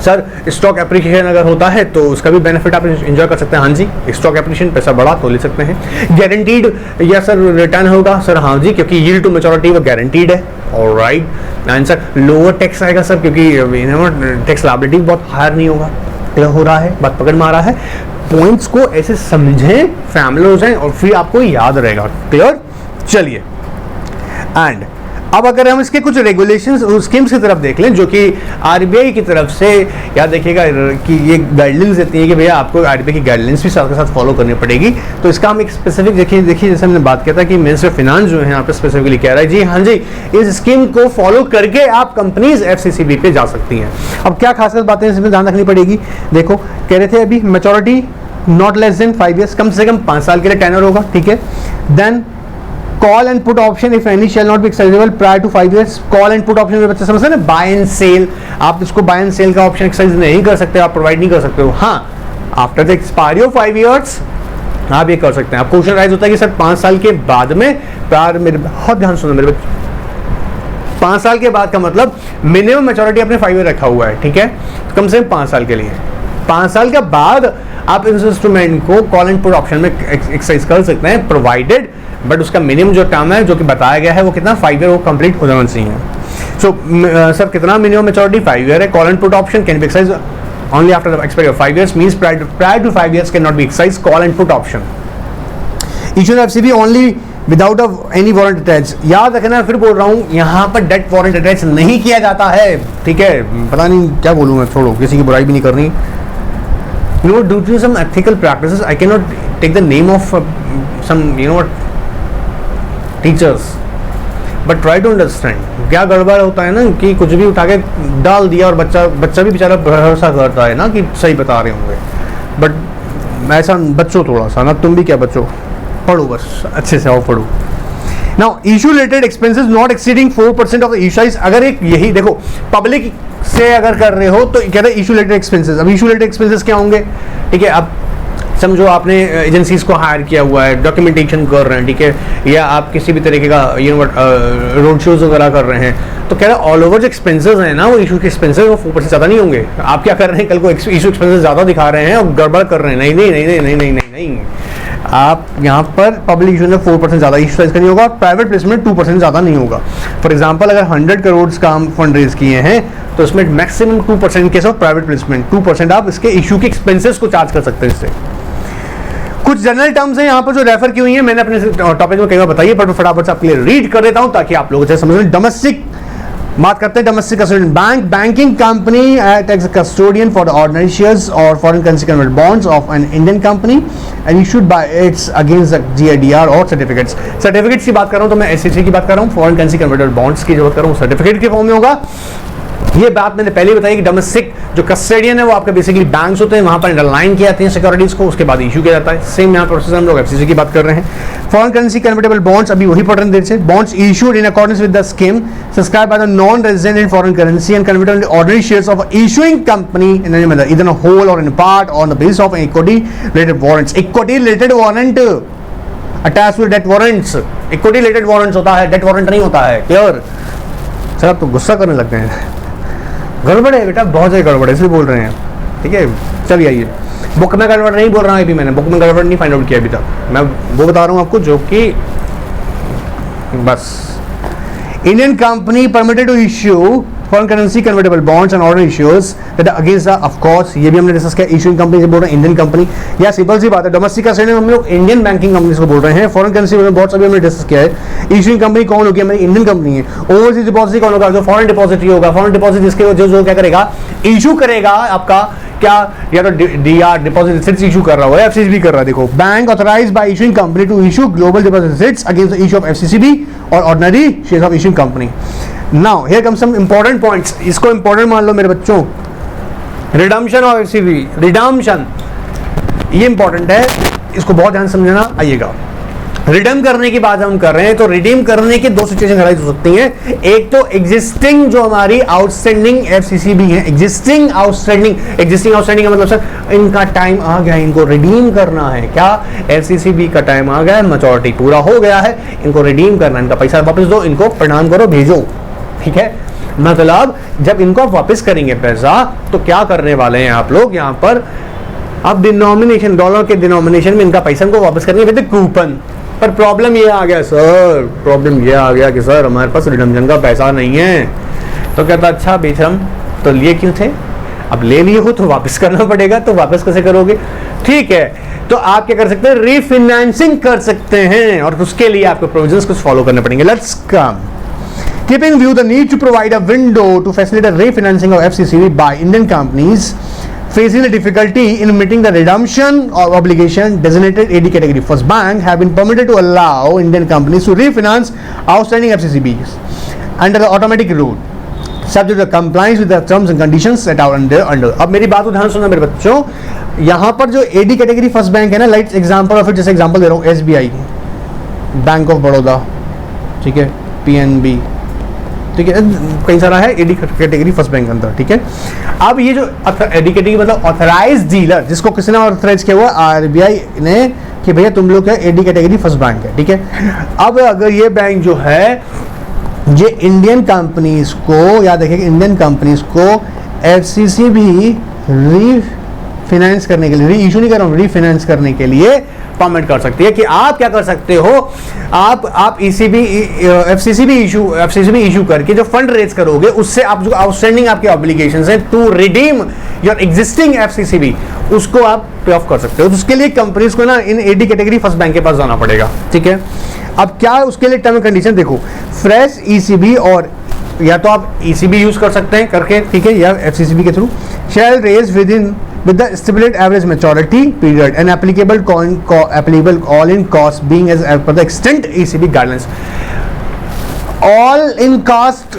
सर। स्टॉक एप्रिसिएशन अगर होता है तो उसका भी बेनिफिट आप एंजॉय कर सकते हैं, हाँ जी। स्टॉक एप्रिसिएशन पैसा बढ़ा तो ले सकते हैं। गारंटीड या सर रिटर्न होगा सर, हाँ जी, क्योंकि यील्ड टू मैच्योरिटी वो गारंटीड है, alright. And sir lower tax आएगा सर, क्योंकि टैक्स लायबिलिटी बहुत हायर नहीं होगा, क्लियर हो रहा है, बात पकड़ में आ रहा है। पॉइंट्स को ऐसे समझें, फैमिली हो जाए और फिर आपको याद रहेगा, क्लियर। चलिए, एंड अब अगर हम इसके कुछ रेगुलेशंस और स्कीम्स की तरफ देख लें जो कि आरबीआई की तरफ से, याद देखिएगा कि ये गाइडलाइंस देती है कि भैया आपको आरबीआई की गाइडलाइंस भी साथ के साथ फॉलो करनी पड़ेगी। तो इसका हम एक स्पेसिफिक देखिए जैसे हमने बात किया था कि मिनिस्टर ऑफ फाइनेंस जो है यहाँ पे स्पेसिफिकली कह रहा है जी हाँ जी, इस स्कीम को फॉलो करके आप कंपनीज एफसीसीबी पे जा सकती हैं। अब क्या खास बातें इसमें ध्यान रखनी पड़ेगी, देखो कह रहे थे अभी maturity not less than 5 years, कम से कम 5 साल के लिए टेन्योर होगा, ठीक है। Then call and put option if any shall not be exercisable prior to 5 years. Call and put option में बच्चे समझते हैं ना, बाय एंड सेल, आप इसको बाय एंड सेल का ऑप्शन एक्सरसाइज नहीं कर सकते, आप प्रोवाइड नहीं कर सकते हो। हाँ, after the expiry of 5 years आप ये कर सकते हैं। अब क्वेश्चन राइज होता है कि सर 5 साल के बाद में, प्यार मेरे बहुत ध्यान सुनो मेरे बच्चे, 5 साल के बाद का मतलब मिनिमम मैच्योरिटी आपने 5 ईयर रखा हुआ है, ठीक है, कम से कम 5 साल के लिए। 5 साल के बाद आप इस इंस्ट्रूमेंट को कॉल एंड पुट ऑप्शन में एक्सरसाइज कर सकते हैं, प्रोवाइडेड बट उसका मिनिमम जो टर्म है जो कि बताया गया है वो कितना 5 ईयर वो कंप्लीट हो जाना चाहिए। सो सर कितना मिनिमम मैच्योरिटी 5 ईयर है। Call and put option can be exercise only after the expiry of 5 years, means prior to 5 years can not be exercise call and put option. Issue FCB only without of any warrant attach. याद रखना, फिर बोल रहा हूँ, यहाँ पर date warrant attach नहीं किया जाता है, ठीक है। पता नहीं क्या बोलूँ मैं, छोड़ो, किसी की बुराई भी नहीं करनी। You know, due to some ethical practices, I cannot take the name of some, you know what, teachers, but try to understand. क्या गड़बड़ होता है ना कि कुछ भी उठा के डाल दिया और बच्चा भी बेचारा भरोसा करता है ना कि सही बता रहे होंगे, बट ऐसा बच्चों थोड़ा सा ना, तुम भी क्या बच्चों, पढ़ो बस अच्छे से, आओ पढ़ो। Now, issue related expenses not exceeding 4% of the issue size। अगर एक यही देखो पब्लिक से अगर कर रहे हो तो कह रहे इशू रिलेटेड एक्सपेंसेस। अब इशू रिलेटेड एक्सपेंसेस क्या होंगे, ठीक है। अब समझो आपने एजेंसीज को हायर किया हुआ है, डॉक्यूमेंटेशन कर रहे हैं, ठीक है, या आप किसी भी तरीके का रोड शोज वगैरह कर रहे हैं, तो कह रहे ऑल ओवर जो एक्सपेंसेस हैं ना वो इशू के एक्सपेंसेस वो 4% ज़्यादा नहीं होंगे। आप क्या कर रहे हैं, कल को इशू एक्सपेंसेस ज़्यादा दिखा रहे हैं और गड़बड़ कर रहे हैं, नहीं नहीं नहीं नहीं नहीं नहीं नहीं नहीं, आप यहाँ पर पब्लिक इशू में 4% ज़्यादा इशू साइज का नहीं होगा, प्राइवेट प्लेसमेंट 2% ज़्यादा नहीं होगा। फॉर एग्जांपल अगर 100 करोड़ का हम फंड रेज किए हैं तो इसमें maximum 2% case of private placement 2% आप इसके इशू के एक्सपेंसेस को चार्ज कर सकते हैं इससे। कुछ जनरल टर्म्स हैं यहाँ पर जो रेफर की हुई हैं, मैंने अपने टॉपिक में कई बार बताइए, पर फटाफट से आपके लिए रीड कर देता हूँ ताकि आप लोग अच्छे समझ। डोमेस्टिक बात करते हैं, domestic custodian bank, banking company act as custodian for the ordinary shares और foreign currency converted bonds of an Indian company and issued by its against the GIDR और सर्टिफिकेट्स। सर्टिफिकेट्स की बात कर रहा हूँ तो मैं एसईसी की बात कर रहा हूँ, फॉरेन करेंसी कन्वर्टेड बॉन्ड्स की जो बात कर रहा हूँ सर्टिफिकेट के फॉर्म में होगा। ये बात मैंने पहले बताई कि डोमेस्टिक जो कस्टोडियन है वो आपके बेसिकली बैंक्स होते हैं, वहां पर अंडरलाइन किए जाते हैं सिक्योरिटीज को, उसके बाद इशू किया जाता है। सेम यहाँ प्रोसेस हम लोग एफसीसी की बात कर रहे हैं। फॉरेन करेंसी कन्वर्टेबल बॉन्ड्स, अभी वही पढ़ रहे हैं देर से। Bonds issued in accordance with the scheme subscribe by the non resident in foreign currency and converted in ordinary shares of issuing company in any manner either in whole or in part on the basis of equity related warrants. Equity related warrant attach to debt warrants, equity related warrants होता है, date warrant नहीं होता है। Clear? Sir आप तो गुस्सा करने लगते हैं, गड़बड़ है बेटा, बहुत ज़्यादा गड़बड़ है इसलिए बोल रहे हैं। ठीक है, चलिए आइए। बुक में गड़बड़ नहीं बोल रहा हूँ अभी, मैंने बुक में गड़बड़ नहीं फाइंड आउट किया अभी तक, मैं वो बता रहा हूँ आपको जो कि बस Indian company permitted to issue foreign currency convertible bonds and order issues that against the of course, ये भी हमने डिस्कस किया। इशूइंग कंपनी से बोल रहे हैं इंडियन कंपनी, या सिंपल सी बात है डोमेस्टिक का श्रेणी में हम लोग इंडियन बैंकिंग कंपनीज को बोल रहे हैं। फॉरेन करेंसी बॉन्ड्स अभी हमने डिस्कस किया है। इशूइंग कंपनी कौन होगी? हमारी इंडियन कंपनी है। ओवरसीज डिपॉजिट कौन होगा? जो फॉरेन डिपॉजिटरी होगा। फॉरेन डिपॉजिट जिसके जो क्या करेगा, इशू करेगा आपका क्या, या तो डीआर डिपॉजिट रिसिट्स इशू कर रहा हो, एफसीसीबी कर रहा है। देखो, bank authorized by issuing company to issue global deposit receipts against the issue of FCCB or ordinary shares of issuing company. Now here come some important points, इसको important मान लो मेरे बच्चों। रिडम्पशन ऑफ एफसीसीबी, रिडम्पशन ये important है, इसको बहुत ध्यान समझना। आइएगा, रिडीम करने की बात हम कर रहे हैं तो रिडीम करने की दो सिचुएशन खड़ी हो सकती हैं। एक तो एग्जिस्टिंग जो हमारी आउटस्टैंडिंग एफसीसीबी है, एग्जिस्टिंग आउटस्टैंडिंग का मतलब सर इनका टाइम आ गया, इनको रिडीम करना है। क्या? एफसीसीबी का टाइम आ गया है, मैच्योरिटी पूरा हो गया है, इनको रिडीम करना है, इनका पैसा वापस दो, इनको प्रणाम करो, भेजो। ठीक है, मतलब जब इनको आप वापस करेंगे पैसा तो क्या करने वाले हैं आप लोग यहाँ पर, अब डिनोमिनेशन डॉलर के डिनोमिनेशन में इनका पैसा इनको वापस करेंगे विद कूपन। पर प्रॉब्लम ये आ गया सर, प्रॉब्लम ये आ गया कि सर हमारे पास रिडम्पशन का पैसा नहीं है। तो कहता अच्छा बेशरम, तो लिए क्यों थे? अब ले लिए हो तो वापस करना पड़ेगा, तो वापस कैसे करोगे? ठीक है, तो आप क्या कर सकते हैं? रीफाइनेंसिंग कर सकते हैं, और उसके लिए आपको प्रोविजंस कुछ फॉलो करने पड़ेंगे। Let's come keeping view the need to provide a window to facilitate refinancing of FCCB by Indian companies facing the difficulty in meeting the redemption of obligation designated AD category first bank have been permitted to allow Indian companies to refinance outstanding FCCBs under the automatic route subject to compliance with the terms and conditions set out under। अब मेरी बात को ध्यान सुनना मेरे बच्चों, यहाँ पर जो AD कैटेगरी फर्स्ट बैंक है ना, लाइक एग्जांपल ऑफ, जैसे एग्जांपल दे रहा हूँ SBI, बैंक ऑफ बड़ौदा, ठीक है, PNB, ठीक है, कई सारा है एडी कैटेगरी फर्स्ट बैंक के अंदर। ठीक है, अब ये जो एडी कैटेगरी मतलब ऑथराइज्ड डीलर, जिसको किसने ऑथराइज किया हुआ? आरबीआई ने, कि भैया तुम लोग क्या एडी कैटेगरी फर्स्ट बैंक है। ठीक है, अब अगर ये बैंक जो है ये इंडियन कंपनीज को, याद रखिए इंडियन कंपनीज को एफसीसीबी रीफाइनेंस करने के लिए, री इशू नहीं कर रहा हूँ, रीफाइनेंस करने के लिए परमिट कर सकती है। कि आप क्या कर सकते हो, आप एफसीसीबी इशू करके जो फंड रेज करोगे उससे आप जो आउटस्टैंडिंग आपके ऑब्लिगेशंस हैं टू रिडीम योर एग्जिस्टिंग एफसीसीबी, उसको आप पे ऑफ कर सकते हो। तो उसके लिए कंपनीज को ना इन एडी कैटेगरी फर्स्ट बैंक के पास जाना पड़ेगा। ठीक है, अब क्या उसके लिए टर्म एंड कंडीशन देखो, फ्रेश ईसीबी, और या तो आप ईसीबी यूज कर सकते हैं करके, ठीक है, या एफसीसीबी के through, shall raise within with the stipulated average maturity period and applicable all in cost being as per the extent ECB guidelines। all in cost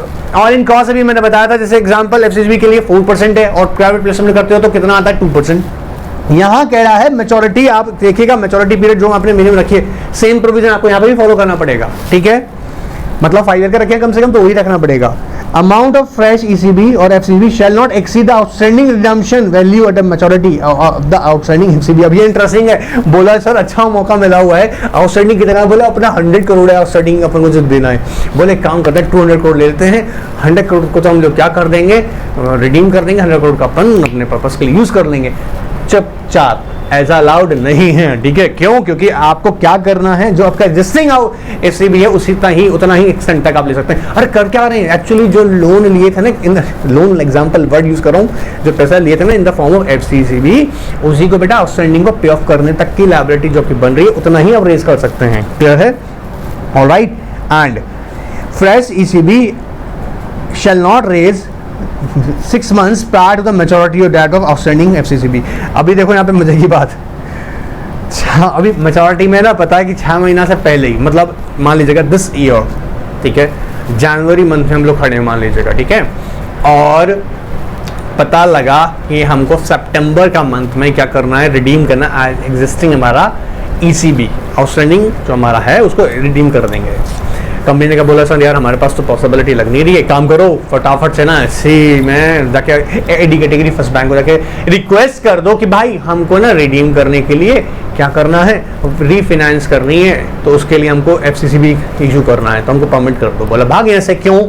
अभी मैंने बताया था, जैसे एग्जांपल एफसीसीबी के लिए 4% है और प्राइवेट प्लेसमेंट करते हो तो कितना आता है? 2%। यहाँ कह रहा है मैच्योरिटी, आप देखिएगा मैच्योरिटी पीरियड जो आपने मिनिमम रखी है, सेम प्रोविजन आपको यहाँ पे भी फॉलो करना पड़ेगा। ठीक है, मतलब 5 ईयर का रखे कम से कम, तो वही रखना पड़ेगा। Amount of fresh ECB or FCCB shall not exceed the outstanding redemption value at the maturity of the outstanding FCCB। अब ये इंटरेस्टिंग है, बोला सर अच्छा मौका मिला हुआ है, आउटस्टैंडिंग कितना? बोला अपना 100 करोड़ है आउटस्टैंडिंग, अपन को जो देना है। बोले काम करते हैं 200 करोड़ ले लेते हैं, 100 करोड़ को तो हम लोग क्या कर देंगे, रिडीम कर देंगे, 100 करोड़ का अपन अपने पर्पस के लिए यूज कर लेंगे। चुपचाप, ऐसा अलाउड नहीं है। ठीक है, क्यों? क्योंकि आपको क्या करना है, जो आपका एग्जिस्टिंग एफसीसीबी है उतना ही एक्सटेंट तक आप ले सकते हैं। अरे कर क्या रहे हैं, एक्चुअली जो लोन लिए थे ना, इन लोन एग्जांपल वर्ड यूज कर रहा हूं, जो पैसा लिए थे ना इन द फॉर्म ऑफ एफसीसीबी, उसी को बेटा आउटस्टैंडिंग को पे ऑफ करने तक की लायबिलिटी जो आपकी बन रही है उतना ही आप रेज कर सकते हैं। क्लियर है? Alright, and fresh ECB shall not raise 6 months prior to the maturity or date of outstanding FCCB। अभी देखो यहाँ पे मजे की बात, अभी मैच्योरिटी में ना पता है कि 6 महीना से पहले ही, मतलब मान लीजिएगा दिस ईयर, ठीक है, जनवरी मंथ में हम लोग खड़े हैं मान लीजिएगा, ठीक है, और पता लगा कि हमको सितंबर का मंथ में क्या करना है, रिडीम करना एग्जिस्टिंग हमारा ECB आउटस्टैंडिंग जो हमारा है उसको रिडीम कर देंगे। कंपनी ने क्या बोला, सर यार हमारे पास तो पॉसिबिलिटी लग नहीं रही है, काम करो फटाफट से ना सी में जाके AD कैटेगरी फर्स्ट बैंक को जाके रिक्वेस्ट कर दो कि भाई हमको ना रिडीम करने के लिए क्या करना है, रीफाइनेंस करनी है, तो उसके लिए हमको FCCB इशू करना है, तो हमको परमिट कर दो। बोला भाग यहाँ से, क्यों,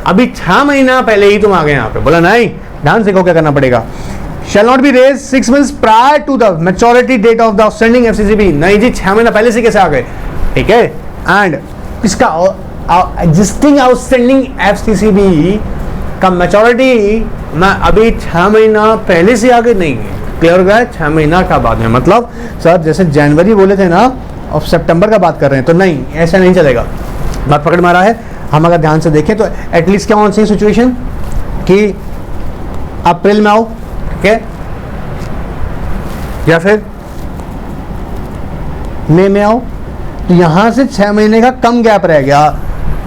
अभी 6 महीना पहले ही तुम आ गए यहाँ पे। बोला नहीं, ध्यान से क्या करना पड़ेगा, shall not be raised 6 months prior to the maturity date of the outstanding FCCB। नहीं जी, 6 महीना पहले से कैसे आ गए, ठीक है। एंड इसका एग्जिस्टिंग आउटस्टैंडिंग FCCB का मैच्योरिटी मैं अभी 6 महीना पहले से आगे नहीं है, क्लियर गया, 6 महीना का बाद में। मतलब सर जैसे जनवरी बोले थे ना और सितंबर का बात कर रहे हैं, तो नहीं, ऐसा नहीं चलेगा। बात पकड़ मारा है। हम अगर ध्यान से देखें तो एटलीस्ट क्या होना चाहिए सिचुएशन कि अप्रैल में आओ, ठीक है, या फिर मई में आओ, तो यहां से 6 महीने का कम गैप रह गया,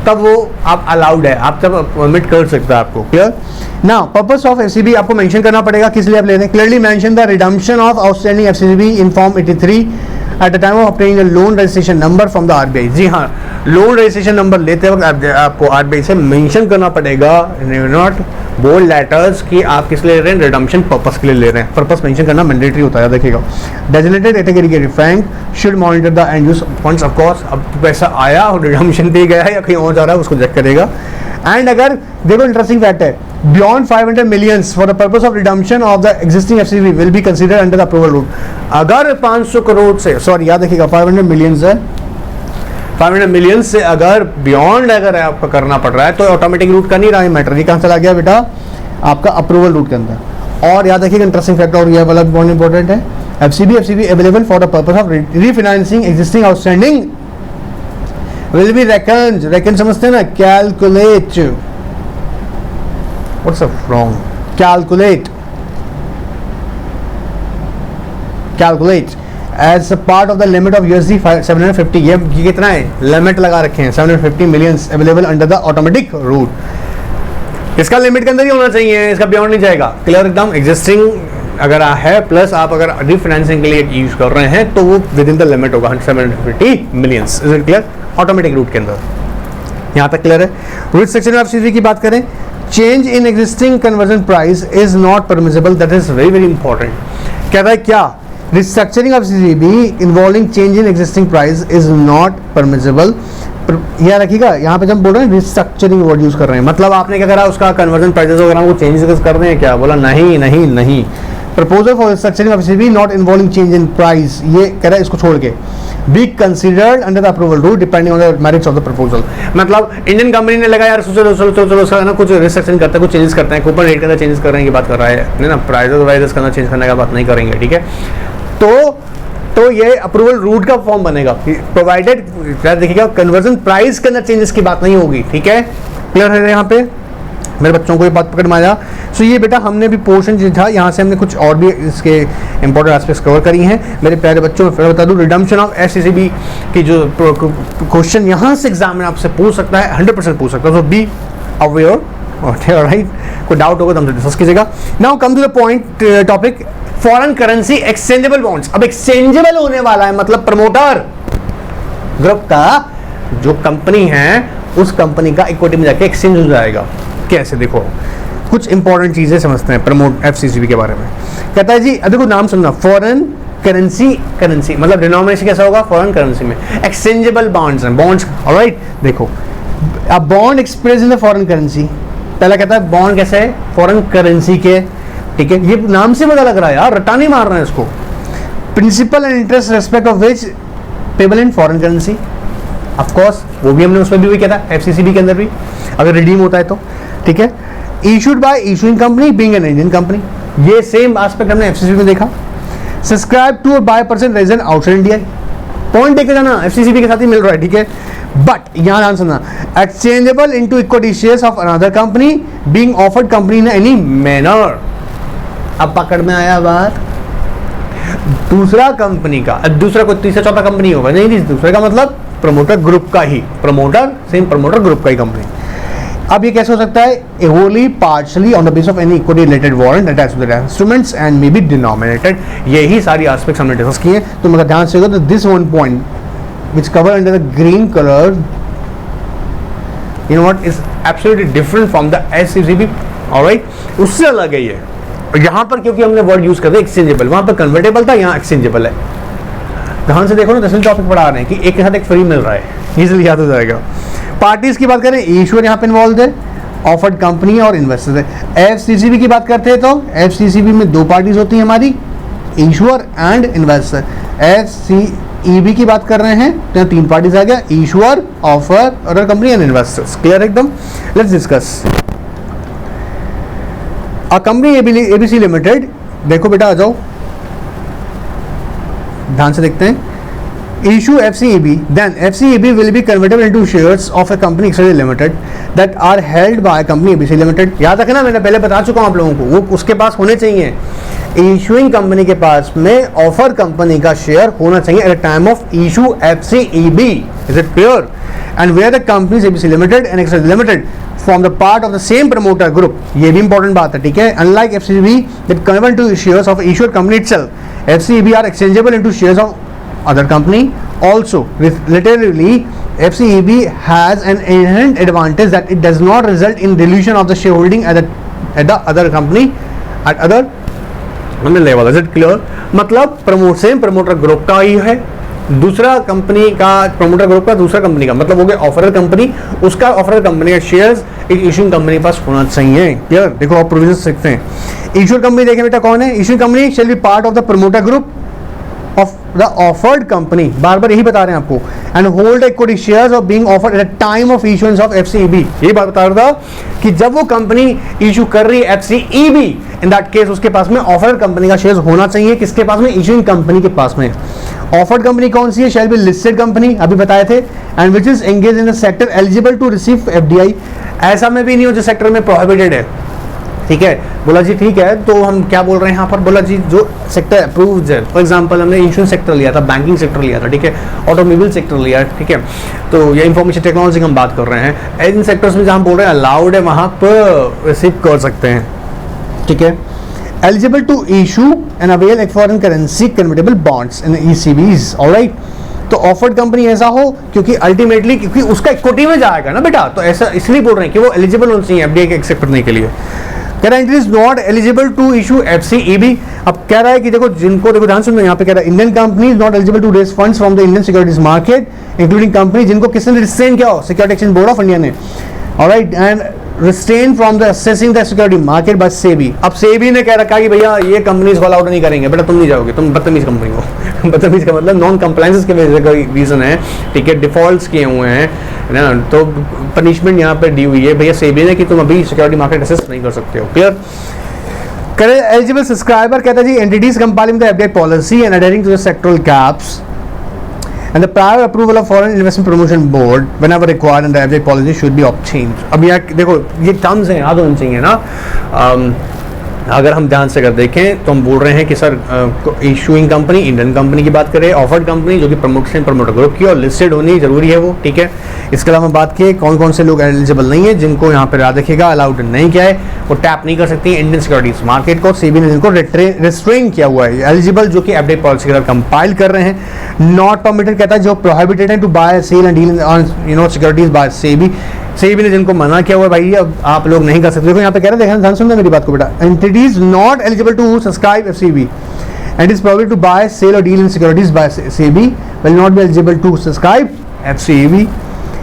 तब वो आप अलाउड है, आप तब परमिट कर सकते हैं आपको। Clear. Now purpose of FCCB आपको मेंशन करना पड़ेगा, किस लिए आप ले रहे हैं। Clearly mention the redemption of outstanding FCCB in form 83 eight the time of obtaining the loan registration number from the RBI। जी हाँ, लोन रजिस्ट्रेशन नंबर लेते वक्त आपको RBI से मेंशन करना पड़ेगा, नॉट बोल्ड लेटर्स कि आप किस लिए ले रहे हैं, रिडम्पशन पर्पस के लिए ले रहे हैं। पर्पस मेंशन करना मैंडेटरी होता है, देखिएगा। डेजिग्नेटेड कैटेगरी के bank should monitor the end use funds, of course अब पैसा आया और रिडम्पशन पे गया है या कहीं और जा रहा है उसको चेक करेगा। एंड अगर देखो इंटरेस्टिंग फैक्ट है, beyond 500 millions for the purpose of redemption of the existing FCCB will be considered under the approval route. अगर 500 करोड़ से, सॉरी याद रखिएगा 500 मिलियंस है, 500 मिलियन से अगर बियॉन्ड अगर आपको करना पड़ रहा है तो ऑटोमेटिक रूट का नहीं रहा है मैटर, ये कहाँ चला गया बेटा, आपका अप्रूवल रूट के अंदर। और याद रखिएगा इंटरेस्टिंग फैक्टर, और ये वाला बहुत इंपॉर्टेंट है, FCCB available for the purpose of refinancing existing outstanding will be reckon समझते हैं ना, calculate, what's up wrong, calculate as a part of the limit of USD 750। ये कितना है, लिमिट लगा रखे हैं 750 millions available under the automatic route. इसका लिमिट के अंदर ही होना चाहिए, इसका बियॉन्ड नहीं जाएगा। क्लियर एकदम। एग्जिस्टिंग अगर है प्लस आप अगर रीफाइनेंसिंग के लिए यूज कर रहे हैं तो वो विद इन द लिमिट होगा 750 millions. Is it clear, automatic route के अंदर, यहां तक क्लियर है। रूट सेक्शन ऑफ FCCB की बात करें, change in existing conversion price is not permissible, that is very very important. कहता है क्या, restructuring of FCCB involving change in existing price is not permissible. याद रखिएगा यहाँ पे जब बोल रहे हैं रिस्ट्रक्चरिंग वर्ड यूज कर रहे हैं, मतलब आपने क्या करा, उसका कन्वर्जन प्राइसेस वगैरह को चेंजेस कर रहे हैं क्या, बोला नहीं नहीं नहीं। Proposal for restructuring of FCCB not involving change in price, ये कह रहा है इसको छोड़ के be considered under the approval route depending on the merits of the proposal. मतलब इंडियन कंपनी ने लगा यार चलो चलो चलो चलो उसका ना कुछ रिस्ट्रक्चरिंग करते हैं, कुछ चेंजेस करते हैं, कूपन रेट के अंदर चेंजेस कर रहे हैं, ये बात कर रहा है ना, प्राइसेस वाइजेस करना चेंज करने का बात नहीं करेंगे, ठीक है। तो ये अप्रूवल रूट का फॉर्म बनेगा, प्रोवाइडेड देखिएगा कन्वर्जन प्राइस के अंदर चेंजेस की बात नहीं होगी, ठीक है। क्लियर है यहाँ पे, मेरे बच्चों को ये बात पकड़ में आया। सो ये बेटा हमने भी पोर्शन जो था यहाँ से हमने कुछ और भी इसके इंपॉर्टेंट एस्पेक्ट्स कवर करी हैं मेरे प्यारे बच्चों। फिर बता दूँ रिडम्पशन ऑफ FCCB की जो क्वेश्चन यहाँ से एग्जाम में आपसे पूछ सकता है, 100% पूछ सकता है, सो बी अवेयर, राइट। कोई डाउट होगा तो हमसे डिस्कस कीजिएगा। Now come to the point topic, foreign currency exchangeable bonds. अब एक्सचेंजेबल होने वाला है, मतलब प्रमोटर ग्रुप का जो कंपनी है उस कंपनी का इक्विटी में जाके एक्सचेंज हो जाएगा। कैसे, देखो कुछ इंपॉर्टेंट चीजें समझते हैं प्रमोट FCCB के बारे में। कहता है जी देखो नाम सुनना, फॉरेन करेंसी मतलब डिनोमिनेशन कैसा होगा, फॉरेन करेंसी में। एक्सचेंजेबल बॉन्ड्स हैं, बॉन्ड्स, ऑलराइट। देखो a bond express in the foreign currency, पहला कहता है बॉन्ड कैसे है, फॉरेन करेंसी के, ठीक है। ये नाम से पता लग रहा है यार, रटा नहीं मार रहे हैं इसको। Principal and interest respect of which payable in foreign currency, of course वो भी हमने उसमें भी किया था FCCB के अंदर भी, अगर रिडीम होता है तो, ठीक है। Issued by issuing company being an Indian company, ये सेम एस्पेक्ट हमने FCCB में देखा। सब्सक्राइब टू और by person resident outside India, point देखे जाना FCCB के साथ ही मिल रहा है, ठीक है। बट यहां ध्यान सुनना, exchangeable into equity shares of another company being offered company in any manner. अब पकड़ में आया बात, दूसरा कंपनी का, दूसरा कोई तीसरा चौथा कंपनी होगा नहीं, दूसरे का मतलब प्रमोटर ग्रुप का ही, प्रमोटर सेम प्रमोटर ग्रुप का ही कंपनी अब ये कैसे हो सकता है? wholly partially on the basis of any equity related warrant attached to the instruments and may be denominated. यही सारी एस्पेक्ट्स हमने डिस्कस किए। तो मगर ध्यान से तो this one point which cover under the green color, you know what is absolutely different from the SCCB, alright, उससे अलग है ये। यहाँ पर क्योंकि हमने वर्ड यूज कर दिया एक्सचेंजेबल, वहां पर कन्वर्टेबल था, यहाँ एक्सचेंजेबल है। ध्यान से देखो ना, दसवीं टॉपिक पढ़ा रहे हैं कि एक के साथ एक फ्री मिल रहा है, इजीली याद हो जाएगा। पार्टीज की बात करें, इश्यूअर यहाँ पे इन्वॉल्व है, ऑफर्ड कंपनी और इन्वेस्टर है। एफसीसीबी की बात करते हैं तो एफसीसीबी में दो पार्टीज होती हैं हमारी, इश्यूअर एंड इन्वेस्टर। एफसीईबी की बात कर रहे हैं तो यहाँ तीन पार्टीज आ गया, issuer, offer, other company and investors. Clear एकदम? Let's discuss a company ABC limited. देखो बेटा आ जाओ, ध्यान से देखते हैं। issue FCEB, then FCEB will be convertible into shares of a company XYZ Limited that are held by company ABC Limited। याद रखना, मैंने पहले बता चुका हूं आप लोगों को, वो उसके पास होने चाहिए। इशूइंग कंपनी के पास में ऑफर कंपनी का शेयर होना चाहिए at the time of issue FCEB। Is it clear? And where the companies ABC Limited and XYZ Limited form the part of the same promoter group। ये भी important बात है, ठीक है? Unlike FCEB that convert to shares of issued company itself, FCEB are exchangeable into shares of other company also। Relatively, FCEB has an inherent advantage that it does not result in dilution of the shareholding at the other company at other level। Is it clear? मतलब same promoter group का ही है, दूसरा company का promoter group का, दूसरा company का, मतलब हो गया ऑफरर कंपनी, उसका ऑफरर कंपनी का शेयर्स एक इशूइंग कंपनी के पास होना चाहिए। क्लियर? देखो आप प्रोविजन सीखते हैं। इशूर कंपनी देखें बेटा कौन है? Issuing company shall be part of the promoter group of the offered company, बार बार यही बता रहे हैं आपको, and hold equity shares of being offered at the time of issuance of FCEB। यही बात बता रहा था कि जब वो कंपनी इशू कर रही है FCEB, इन दैट केस उसके पास में ऑफर्ड कंपनी का शेयर्स होना चाहिए। किसके पास में? इशूइंग कंपनी के पास में। ऑफर्ड कंपनी कौन सी है? शैल बी लिस्टेड कंपनी, अभी बताए थे, and which is engage in the sector eligible to receive FDI। ऐसा में भी नहीं हो जो सेक्टर में प्रोहिबिटेड है, ठीक है? बोला जी ठीक है, तो हम क्या बोल रहे हैं यहाँ पर? बोला जी जो सेक्टर अप्रूव्ड है, फॉर एग्जांपल हमने इंश्योरेंस सेक्टर लिया था, बैंकिंग सेक्टर लिया था, ठीक है, ऑटोमोबाइल सेक्टर लिया, ठीक है, तो ये इंफॉर्मेशन टेक्नोलॉजी की हम बात कर रहे हैं। इन सेक्टर्स में जहाँ बोल रहे हैं अलाउड है, वहाँ पर रिसीव कर सकते हैं, ठीक है? Eligible to issue and avail foreign currency convertible bonds in ECBs, alright. तो ऑफर्ड कंपनी ऐसा हो क्योंकि अल्टीमेटली क्योंकि उसका इक्विटी में जाएगा ना बेटा, तो ऐसा इसलिए बोल रहे हैं कि वो एलिजिबल होनी चाहिए FDI के एक्सेप्ट करने के लिए। कह रहा है it is not eligible to issue FCEB। अब कह रहा है कि देखो जिनको, देखो ध्यान सुनो, यहाँ पे कह रहा है Indian company is not eligible to raise funds from the Indian securities market including company जिनको किसने रिस्ट्रेन किया हो? Securities Exchange Board of India ने, alright, and restrain from the assessing the security market by SEBI. अब SEBI ने कह रखा कि भैया ये कंपनीज को अलाउड नहीं करेंगे, बेटा तुम नहीं जाओगे, तुम बदतमीज कंपनी हो। बदतमीज का मतलब नॉन कंप्लायंसेस के वजह से कोई रीजन है, ठीक है, डिफॉल्ट्स किए हुए हैं ना, तो पनिशमेंट यहाँ पे दी हुई है भैया सेबी ने कि तुम अभी सिक्योरिटी मार्केट असेस नहीं कर सकते हो। क्लियर? एलिजिबल सब्सक्राइबर कहता है जी entities compiling the FDI policy and adhering to the sectoral caps and the prior approval of foreign investment promotion board whenever required and the FDI policy should be obtained। अब यहाँ देखो ये terms हैं, याद होने चाहिए ना। अगर हम ध्यान से अगर देखें तो हम बोल रहे हैं कि sir issuing company Indian company की बात करें, ऑफर्ड कंपनी जो कि प्रमोटर ग्रुप की और लिस्टेड होनी जरूरी है वो, ठीक है। इसके अलावा बात की कौन कौन से लोग एलिजिबल नहीं है, जिनको यहाँ पर याद रखिएगा अलाउड नहीं किया है, वो टैप नहीं कर सकती इंडियन सिक्योरिटीज मार्केट को। सेबी ने जिनको रिस्ट्रेन किया हुआ है, एलिजिबल जो कि FDI पॉलिसी के साथ कंपाइल कर रहे हैं। नॉट परमिटेड कहता है जो प्रोहिबिटेड है to buy sell and deal on securities by SEBI. SEBI ने जिनको मना किया हुआ है भाई अब आप लोग नहीं कर सकते। देखो यहाँ पे कह रहे हैं, ध्यान सुनना मेरी बात को बेटा, entities not eligible to subscribe FCEB and is prohibited to buy, sell or deal in securities by SEBI will not be eligible to subscribe FCEB।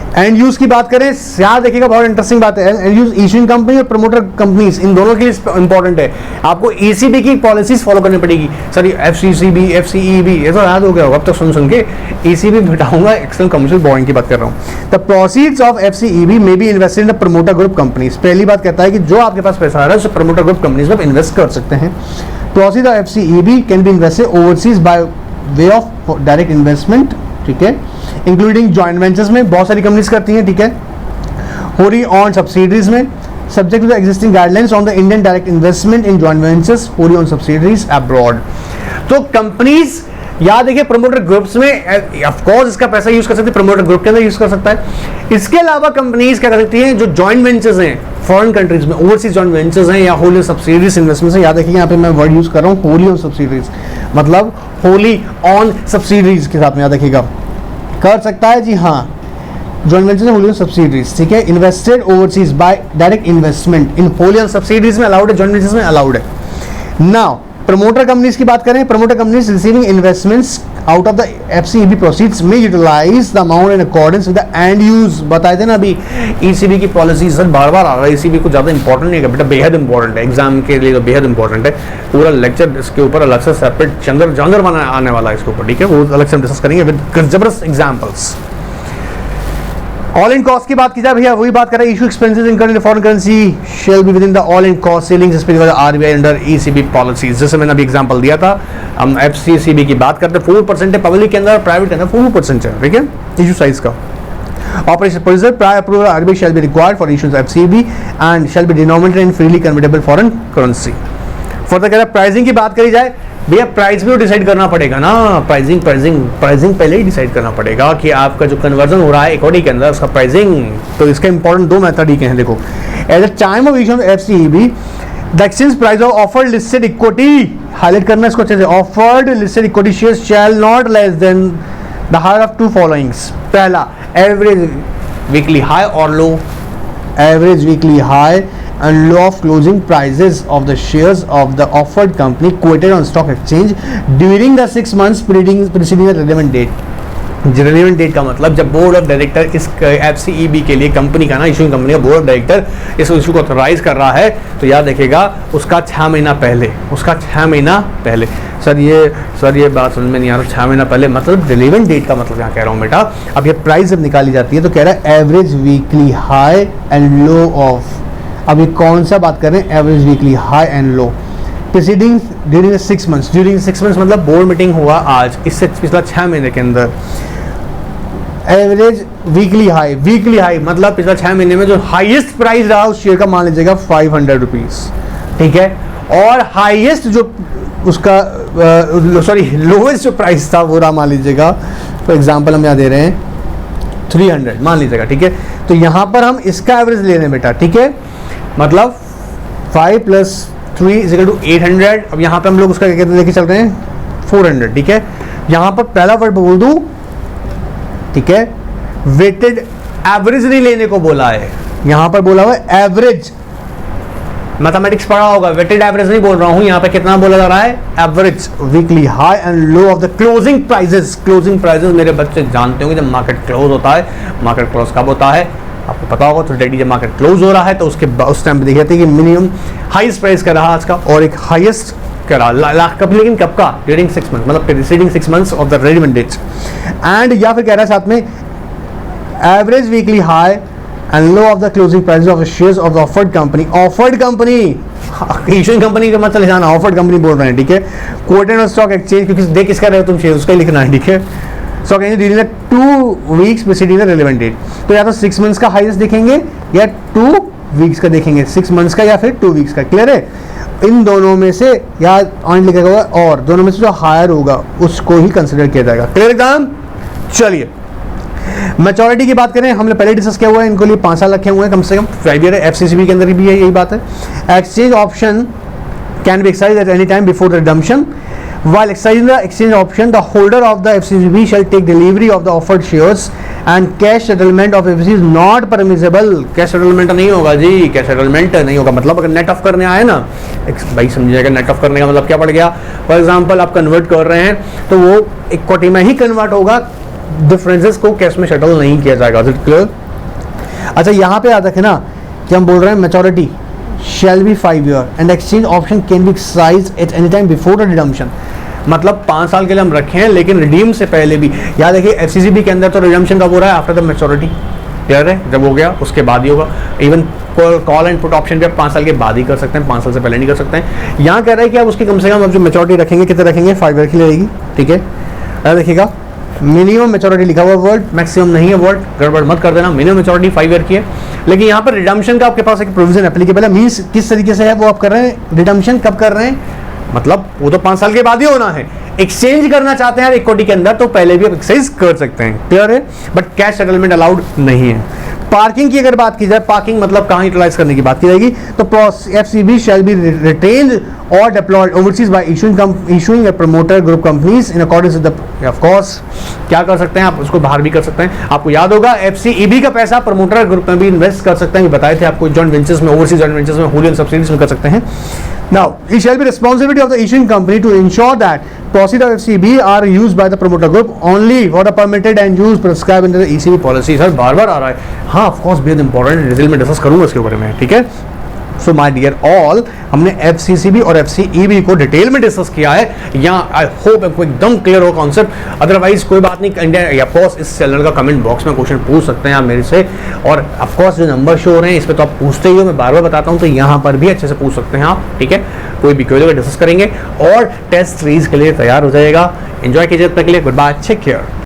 And use की बात करें, याद देखिएगा बहुत इंटरेस्टिंग बात है, एंड यूज इशूइंग कंपनी और promoter companies in दोनों के लिए इंपॉर्टेंट है। आपको ECB की पॉलिसीज फॉलो करनी पड़ेगी। सर FCCB FCEB ये तो याद हो गया होगा अब तक सुन के। ECB बिठाऊंगा, एक्सटर्नल कमर्शियल बॉन्ड की बात कर रहा हूँ। The proceeds of FCEB may be invested in the promoter group companies. पहली बात कहता है कि जो आपके पास पैसा आ रहा है उसे प्रमोटर ग्रुप कंपनीज में इन्वेस्ट कर सकते हैं। Proceed of FCEB can be invested overseas by way of direct investment, ठीक है, इंक्लूडिंग जॉइंट वेंचर्स में बहुत सारी कंपनीज करती हैं, ठीक है, होरी ऑन सब्सिडरीज में, subject to the existing guidelines on the Indian direct investment in joint ventures wholly owned subsidiaries abroad. तो कंपनीज याद देखिए प्रमोटर ग्रुप्स में ऑफ कोर्स इसका पैसा यूज कर सकते हैं, प्रमोटर ग्रुप के अंदर यूज कर सकता है। इसके अलावा कंपनीज क्या कर सकती हैं, जो जॉइंट वेंचर्स हैं फॉरेन कंट्रीज में, ओवरसीज जॉइंट वेंचर्स हैं या होली सब्सिडीज इन्वेस्टमेंट्स हैं। याद रखिए यहाँ पे मैं वर्ड यूज कर रहा हूँ होली ऑन सब्सिडीज, मतलब होली ऑन सब्सिडीज के साथ में, याद रखिएगा, कर सकता है जी हाँ, joint ventures wholly owned subsidies, ठीक है। Invested overseas by direct investment in wholly owned subsidies में अलाउड है, जॉइंट वेंचर्स में अलाउड है। नाउ प्रमोटर कंपनीज की बात करें, promoter companies receiving investments out of the FCEB proceeds में utilize the amount in accordance with the end use. बताए थे ना अभी ईसीबी की पॉलिसी, सर बार बार आ रहा है, ईसीबी को ज्यादा इंपॉर्टेंट नहीं है बेटा, बेहद इंपॉर्टेंट है, एग्जाम के लिए तो बेहद इंपॉर्टेंट है। पूरा लेक्चर इसके ऊपर अलग से सेपरेट चंद्र बना आने वाला है इसके ऊपर, ठीक है, वो अलग से हम डिस्कस करेंगे विद जबरदस्त एग्जाम्पल्स। ऑल इन कॉस्ट की बात की जाए भैया, वही बात करें, issue expenses incurred in foreign currency shall be with in the all in cost ceilings specified by RBI under ECB policies. जैसे मैंने अभी एग्जांपल दिया था, हम एफसीसीबी की बात करते हैं, 4% है पब्लिक के अंदर, प्राइवेट के अंदर 4% है, ठीक है, इशू साइज का। Operation procedure prior approval RBI shall be required for issues of FCB and shall be denominated in freely convertible foreign currency. Further कह रहा है प्राइसिंग की बात करी जाए, भैया प्राइस भी डिसाइड करना पड़ेगा ना, प्राइसिंग पहले ही डिसाइड करना पड़ेगा कि आपका जो कन्वर्जन हो रहा है इक्विटी के अंदर उसका प्राइसिंग। तो इसका इंपॉर्टेंट दो मेथड ही के हैं, देखो, at the time of issue of FCEB the exchange price of offered listed equity, highlight करना इसको अच्छे से, offered listed equity shares shall not less than the higher of two followings. पहला, एवरेज वीकली हाई और low, average weekly high and low of closing prices of the shares of the offered company quoted on stock exchange during the 6 months preceding the relevant date। Relevant date का मतलब जब board of director इस एफसीईबी के लिए company का ना, issuing company का board of director इस इशू को ऑथराइज कर रहा है, तो याद रखिएगा उसका 6 महीना पहले, उसका 6 महीना पहले। सर ये बात समझ में नहीं आ रहा, 6 महीना पहले मतलब रिलेवेंट डेट का मतलब यहाँ कह रहा हूँ बेटा। अब ये प्राइस जब निकाली जाती है तो कह रहा है average weekly high and low of, अब ये कौन सा बात कर रहे हैं, average weekly high and low preceding during 6 months, during 6 months मतलब बोर्ड मीटिंग हुआ आज, इससे पिछला 6 महीने के अंदर। एवरेज वीकली हाई मतलब पिछला 6 महीने में जो हाईएस्ट प्राइस रहा उस शेयर का मान लीजिएगा 500 रुपीज, ठीक है, और हाईएस्ट जो उसका लोवेस्ट जो प्राइस था वो रहा मान लीजिएगा, फॉर एग्जाम्पल हम यहाँ दे रहे हैं 300 मान लीजिएगा, ठीक है। तो यहाँ पर हम इसका एवरेज ले रहे हैं बेटा, ठीक है, मतलब 5 + 3 = 800। अब यहाँ पे हम लोग उसका क्या कहते हैं लेके चल रहे हैं 400, ठीक है। यहाँ पर पहला वर्ड बोल दूं, ठीक है, वेटेड एवरेज नहीं लेने को बोला है, यहाँ पर बोला हुआ है एवरेज, मैथमेटिक्स पढ़ा होगा, वेटेड एवरेज नहीं बोल रहा हूँ, यहाँ पे कितना बोला जा रहा है, average weekly high and low of the closing prices. Closing prices मेरे बच्चे जानते होंगे, जब मार्केट क्लोज होता है, मार्केट क्लोज कब होता है आपको पता होगा, तो डेली जब मार्केट क्लोज हो रहा है तो उसके उस टाइम पे देख जाते हैं कि मिनिमम हाईएस्ट प्राइस का रहा आज का और एक हाईएस्ट का रहा कब, लेकिन कब का, ड्यूरिंग 6 मंथ मतलब preceding 6 months of the relevant dates. And या फिर कह रहा है साथ में average weekly high and low of the closing price of shares of the offered company. Offered company, issuing company का मतलब लिखाना, ऑफर्ड कंपनी बोल रहे हैं, ठीक है, कोटेड ऑन स्टॉक एक्सचेंज, क्योंकि देख किसका रहे हो तुम शेयर उसका ही लिखना है, ठीक है। Stock exchange during the 2 weeks preceding the relevant date, तो या तो 6 मंथ्स का हाईएस्ट देखेंगे या 2 वीक्स का देखेंगे, 6 मंथ्स का या फिर 2 वीक्स का, क्लियर है। इन दोनों में से या ऑन लिखा होगा और दोनों में से जो हायर होगा उसको ही कंसिडर किया जाएगा, क्लियर एग्जाम। चलिए मैच्योरिटी की बात करें, हमने पहले डिस्कस किया हुआ है, इनको लिए 5 साल रखे हुए हैं, कम से कम 5 ईयर है, एफसीसीबी के अंदर भी है यही बात है। Exchange option can B exercised at any time before the redemption. While exercising the exchange option, the holder of the FCCB shall take delivery of the offered shares and cash settlement of FCCB is not permissible। Cash settlement नहीं होगा जी, cash settlement नहीं होगा, मतलब अगर net of करने आए ना, भाई समझिएगा नेट ऑफ करने का मतलब क्या पड़ गया, फॉर एग्जांपल आप कन्वर्ट कर रहे हैं तो वो इक्विटी में ही कन्वर्ट होगा, डिफरेंसेस को कैश में सेटल नहीं किया जाएगा, क्लियर। अच्छा यहाँ पे याद रखें ना कि हम बोल रहे हैं maturity shall be 5 year and exchange option can be exercised at any time before the redemption, मतलब 5 साल के लिए हम रखे हैं लेकिन रिडीम से पहले भी। याद देखिए एफसीसीबी के अंदर तो रिडम्पशन कब हो रहा है, आफ्टर द मैच्योरिटी, क्लियर है, जब हो गया उसके बाद ही होगा। Even call and put option भी आप 5 साल के बाद ही कर सकते हैं, 5 साल से पहले नहीं कर सकते हैं। यहाँ कह रहे हैं कि आप उसकी कम से कम अब जो मैच्योरिटी रखेंगे कितने रखेंगे, 5 ईयर की रहेगी, ठीक है। याद देखिएगा मिनिमम मैच्योरिटी लिखा हुआ वर्ड, मैक्सिमम नहीं है वर्ड, गड़बड़ मत कर देना, मिनिमम मैच्योरिटी 5 ईयर की है। लेकिन यहाँ पर रिडम्पशन का आपके पास एक प्रोविजन एप्लीकेबल है, मींस किस तरीके से है वो आप कर रहे हैं, रिडम्पशन कब कर रहे हैं, मतलब वो तो 5 साल के बाद ही होना है, एक्सचेंज करना चाहते हैं इक्विटी के अंदर तो पहले भी आप एक्सचेंज कर सकते हैं, क्लियर है, बट कैश सेटलमेंट अलाउड नहीं है। पार्किंग की अगर बात की जाए, पार्किंग मतलब कहां यूटिलाइज करने की बात की जाएगी, तो FCB shall be retained or deployed overseas by issuing a promoter group companies in accordance with the, of course, क्या कर सकते हैं आप, उसको बाहर भी कर सकते हैं। आपको याद होगा FCEB का पैसा प्रमोटर ग्रुप में भी इन्वेस्ट कर सकते हैं, बताए थे आपको, जॉइंट वेंचर्स में, ओवरसीज जॉइंट वेंचर्स में, होली सब्सिडीज में कर सकते हैं। Now, it shall be responsibility of the issuing company to ensure that proceeds of FCB are used by the promoter group only for the permitted and used prescribed under the ECB policy। Sir बार-बार आ रहा है, हाँ of course बेहद important, detail में discuss करूंगा इसके बारे में, ठीक है। सो माय डियर ऑल, हमने FCCB और FCEB को डिटेल में डिस्कस किया है, यहाँ आई होप आपको एकदम क्लियर हो कॉन्सेप्ट। अदरवाइज कोई बात नहीं, इंडिया या ऑफकोर्स इस चैनल का कमेंट बॉक्स में क्वेश्चन पूछ सकते हैं आप मेरे से, और ऑफकोर्स जो नंबर शो हो रहे हैं इस पर तो आप पूछते ही हो, मैं बार बार बताता हूँ, तो यहाँ पर भी अच्छे से पूछ सकते हैं आप, ठीक है। कोई भी क्वेरी डिस्कस करेंगे और टेस्ट सीरीज के लिए तैयार हो जाएगा। एंजॉय कीजिए, तब तक के लिए गुड बाय, टेक केयर।